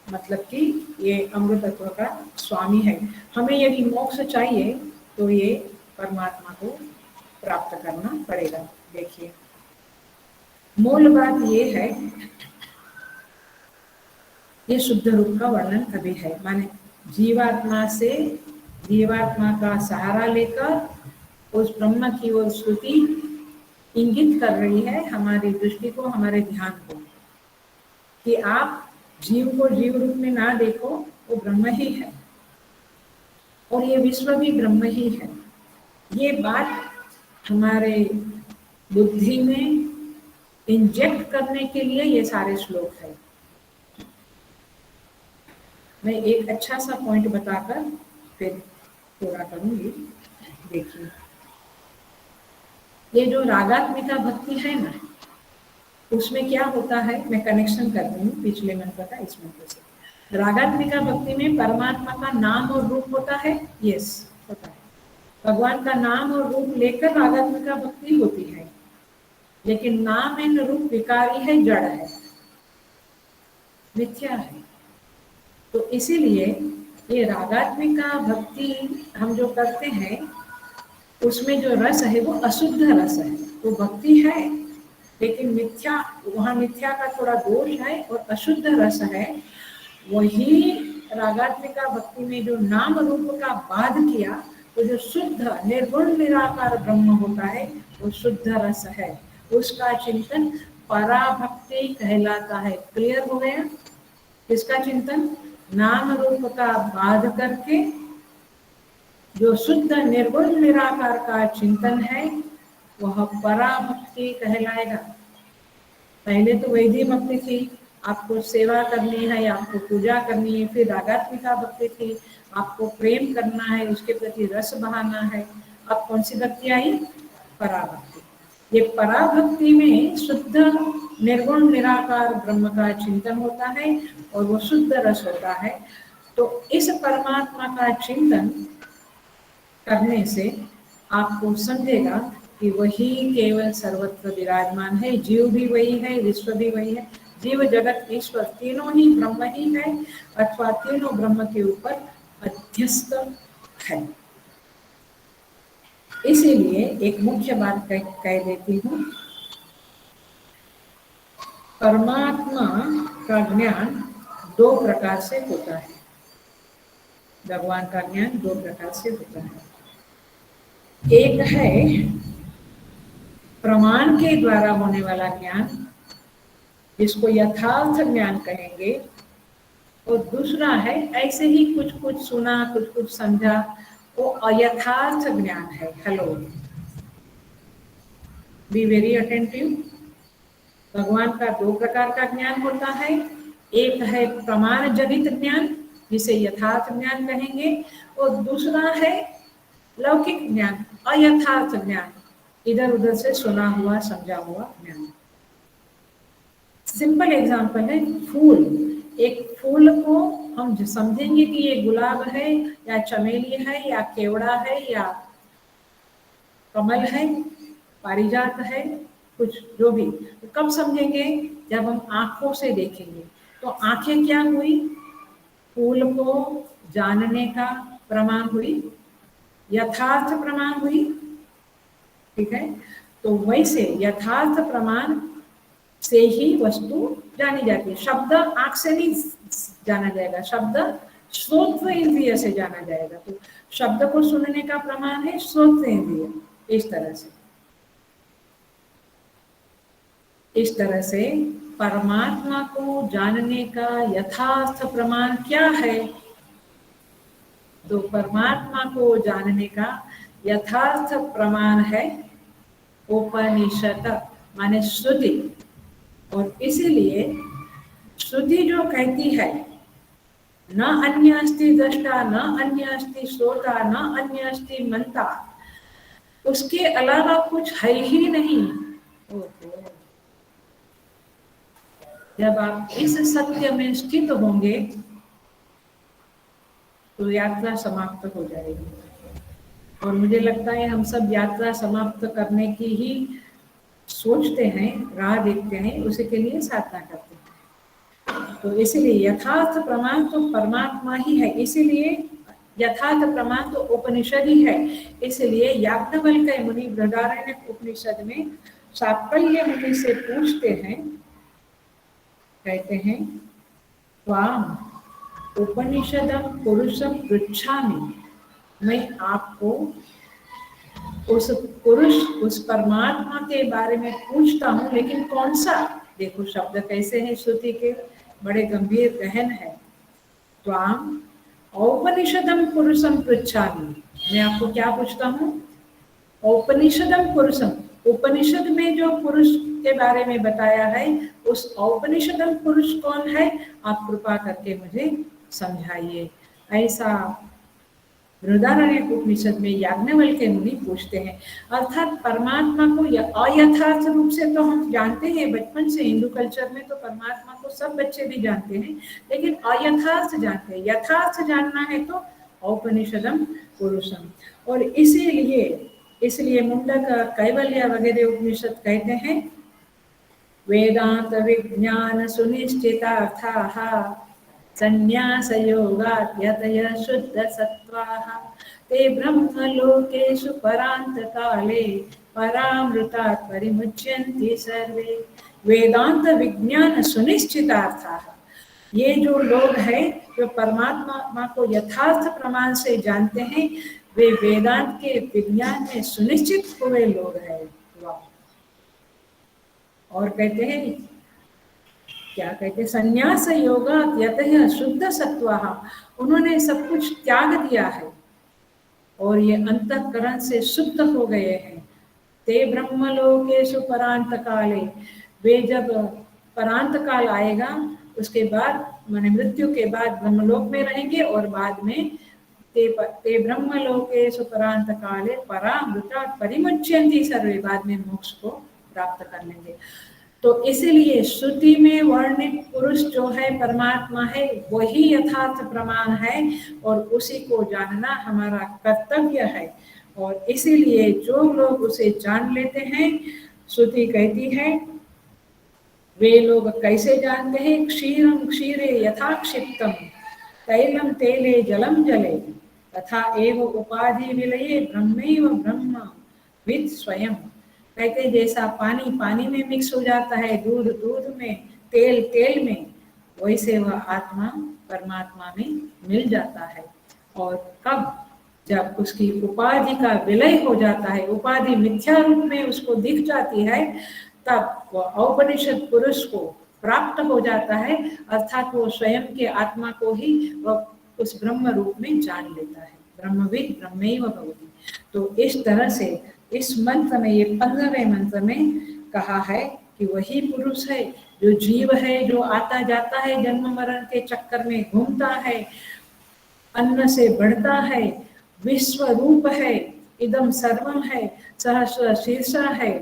मतलब कि ये अमृतत्व का स्वामी है। हमें यदि मोक्ष चाहिए तो ये परमात्मा को प्राप्त करना पड़ेगा। देखिए मूल बात ये है, ये शुद्ध रूप का वर्णन अभी है। माने जीवात्मा से, जीवात्मा का सहारा लेकर उस ब्रह्म की ओर श्रुति इंगित कर रही है हमारी दृष्टि को, हमारे ध्यान को, कि आप जीव को जीव रूप में ना देखो, वो ब्रह्म ही है और ये विश्व भी ब्रह्म ही है। ये बात हमारे बुद्धि में इंजेक्ट करने के लिए ये सारे श्लोक है। मैं एक अच्छा सा पॉइंट बताकर फिर पूरा करूंगी। देखिए ये जो रागात्मिका भक्ति है ना, उसमें क्या होता है, मैं कनेक्शन कर रही हूँ पिछले मंत्र का इस मंत्र से। रागात्मिका भक्ति में परमात्मा का नाम और रूप होता है, यस होता है। भगवान का नाम और रूप लेकर रागात्मिका भक्ति होती है, लेकिन नाम एंड रूप विकारी है, जड़ है, मिथ्या है। तो इसीलिए ये रागात्मिका भक्ति हम जो करते हैं उसमें जो रस है वो अशुद्ध रस है। तो भक्ति है लेकिन मिथ्या, वहाँ मिथ्या का थोड़ा दोष है और अशुद्ध रस है। वही रागात्मिका भक्ति में जो नाम रूप का बाध किया, तो जो शुद्ध निर्गुण निराकार ब्रह्म होता है वो शुद्ध रस है। उसका चिंतन पराभक्ति कहलाता है। क्लियर हो गया? किसका चिंतन? नाम रूप का बाध करके जो शुद्ध निर्गुण निराकार का चिंतन है वह पराभक्ति कहलाएगा। पहले तो वैदिक भक्ति थी, आपको सेवा करनी है, आपको पूजा करनी है, फिर आध्यात्मिका भक्ति थी, आपको प्रेम करना है, उसके प्रति रस बहाना है। अब कौन सी भक्ति आई? पराभक्ति। ये पराभक्ति में शुद्ध निर्गुण निराकार ब्रह्म का चिंतन होता है और वो शुद्ध रस होता है। तो इस परमात्मा का चिंतन करने से आपको समझेगा कि वही केवल सर्वत्र विराजमान है, जीव भी वही है, विश्व भी वही है। जीव जगत ईश्वर तीनों ही ब्रह्म ही है अथवा तीनों ब्रह्म के ऊपर अध्यस्त है। इसीलिए एक मुख्य बात कह देती हूँ, परमात्मा का ज्ञान दो प्रकार से होता है। भगवान का ज्ञान दो प्रकार से होता है। एक है प्रमाण के द्वारा होने वाला ज्ञान, जिसको यथार्थ ज्ञान कहेंगे, और दूसरा है ऐसे ही कुछ कुछ सुना, कुछ कुछ समझा, वो अयथार्थ ज्ञान है। Hello, be very attentive. भगवान का दो प्रकार का ज्ञान होता है। एक है प्रमाण जनित ज्ञान, जिसे यथार्थ ज्ञान कहेंगे, और दूसरा है लौकिक ज्ञान, अयथार्थ ज्ञान, इधर उधर से सुना हुआ समझा हुआ ज्ञान। सिंपल एग्जांपल है फूल। एक फूल को हम समझेंगे कि ये गुलाब है या चमेली है या केवड़ा है या कमल है, पारिजात है, कुछ जो भी, तो कब समझेंगे? जब हम आंखों से देखेंगे। तो आंखें क्या हुई? फूल को जानने का प्रमाण हुई, यथार्थ प्रमाण हुई। ठीक है, तो वैसे यथार्थ प्रमाण से ही वस्तु जानी जाती है। शब्द आंख से नहीं जाना जाएगा, शब्द श्रोत्र इंद्रिय से जाना जाएगा। तो शब्द को सुनने का प्रमाण है श्रोत्र इंद्रिय। इस तरह से परमात्मा को जानने का यथार्थ प्रमाण क्या है? तो परमात्मा को जानने का यथार्थ प्रमाण है उपनिषद, माने श्रुति। और इसीलिए श्रुति जो कहती है न अन्य अस्ति दृष्टा, न अन्य अस्ति श्रोता, न अन्य अस्ति मंता, उसके अलावा कुछ है ही नहीं। जब आप इस सत्य में स्थित होंगे तो यात्रा समाप्त हो जाएगी। और मुझे लगता है हम सब यात्रा समाप्त करने की ही सोचते हैं, राह देखते हैं, उसी के लिए साधना करते हैं। तो इसलिए यथार्थ प्रमाण तो परमात्मा ही है, इसीलिए यथार्थ प्रमाण तो उपनिषद ही है। इसलिए याज्ञवल्क्य मुनि बृहदारण्यक उपनिषद में साकल्य मुनि से पूछते हैं, कहते हैं त्वाम उपनिषदम पुरुषम पृच्छामि, मैं आपको उस पुरुष, उस परमात्मा के बारे में पूछता हूँ, लेकिन कौन सा? देखो शब्द कैसे हैं, श्रुति के बड़े गंभीर गहन है। त्वाम औपनिषदम पुरुषम पृच्छामि, मैं आपको क्या पूछता हूँ? औपनिषदम पुरुषम, उपनिषद में जो पुरुष के बारे में बताया है, उस औपनिषदम पुरुष कौन है? आप कृपा करके मुझे समझाइए। ऐसा बृहदारण्यक उपनिषद में याज्ञवल्क्य मुनि पूछते हैं। अर्थात परमात्मा को अयथार्थ रूप से तो हम जानते हैं बचपन से, हिंदू कल्चर में तो परमात्मा को सब बच्चे भी जानते हैं, लेकिन अयथार्थ जानते हैं। यथार्थ जानना है तो औपनिषदम पुरुषम। और इसलिए मुंडक, कैवल्य वगैरह उपनिषद कहते हैं वेदांत विज्ञान सुनिश्चितार्थाः संन्यास योगात् यतयः शुद्ध सत्त्वाः ते ब्रह्मलोकेषु परांत काले परामृतात् परिमुच्यन्ति सर्वे। वेदांत विज्ञान सुनिश्चितार्थाः, ये जो लोग हैं जो परमात्मा को यथार्थ प्रमाण से जानते हैं, वे वेदांत के विज्ञान में सुनिश्चित हुए लोग हैं। और कहते हैं क्या कहते, संन्यास योगा यतः शुद्ध सत्वाः, उन्होंने सब कुछ त्याग दिया है और ये अंतःकरण से शुद्ध हो गए हैं। ते ब्रह्मलोकेषु परांत काले, वे जब परांत काल आएगा उसके बाद माने मृत्यु के बाद ब्रह्मलोक में रहेंगे और बाद में ते ब्रह्मलोकेषु परांत काले परामृता परिमुच्यन्ति सर्वे, बाद में मोक्ष को प्राप्त कर लेंगे। तो इसीलिए श्रुति में वर्णित पुरुष जो है परमात्मा है, वही यथार्थ प्रमाण है और उसी को जानना हमारा कर्तव्य है। और इसीलिए जो लोग उसे जान लेते हैं, श्रुति कहती है, वे लोग कैसे जानते हैं, क्षीरम क्षीरे यथा क्षिप्तम तैलम तेले जलम जले तथा एव उपाधि विलये ब्रह्मैव ब्रह्म विद स्वयं। कहते जैसा पानी पानी में मिक्स हो जाता है, दूध दूध में, तेल तेल में, वैसे वह आत्मा परमात्मा में मिल जाता है। और कब, जब उसकी उपाधि का विलय हो जाता है, उपाधि मिथ्या रूप में उसको दिख जाती है, तब वह औपनिषद पुरुष को प्राप्त हो जाता है, अर्थात वो स्वयं के आत्मा को ही वह उस ब्रह्म रूप में जान लेता है। ब्रह्मविद ब्रह्मैव भवति। तो इस तरह से इस मंत्र में, ये 15वें मंत्र में कहा है कि वही पुरुष है जो जीव है, जो आता जाता है, जन्म मरण के चक्कर में घूमता है, अन्न से बढ़ता है, विश्व रूप है, इदम सर्वम है, सहस्र शीर्षा है,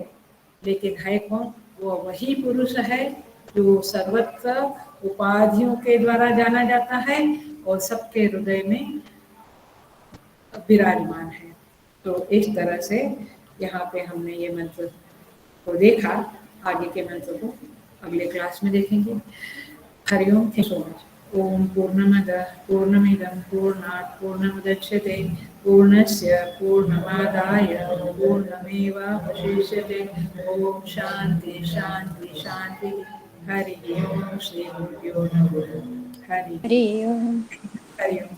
लेकिन है कौन? वो वही पुरुष है जो सर्वत्र उपाधियों के द्वारा जाना जाता है और सबके हृदय में विराजमान है। तो इस तरह से यहाँ पे हमने ये मंत्र को देखा। आगे के मंत्र को अगले क्लास में देखेंगे। Hari Om, thank you so much. ओम पूर्णमदः पूर्णमिदं पूर्णात् पूर्णमुदच्यते पूर्णस्य पूर्णमादाय पूर्णमेवावशिष्यते। ओम शांति शांति शांति। हरि ओम। श्री गुरुभ्यो नमः। हरि हरि ओम। हरि ओम।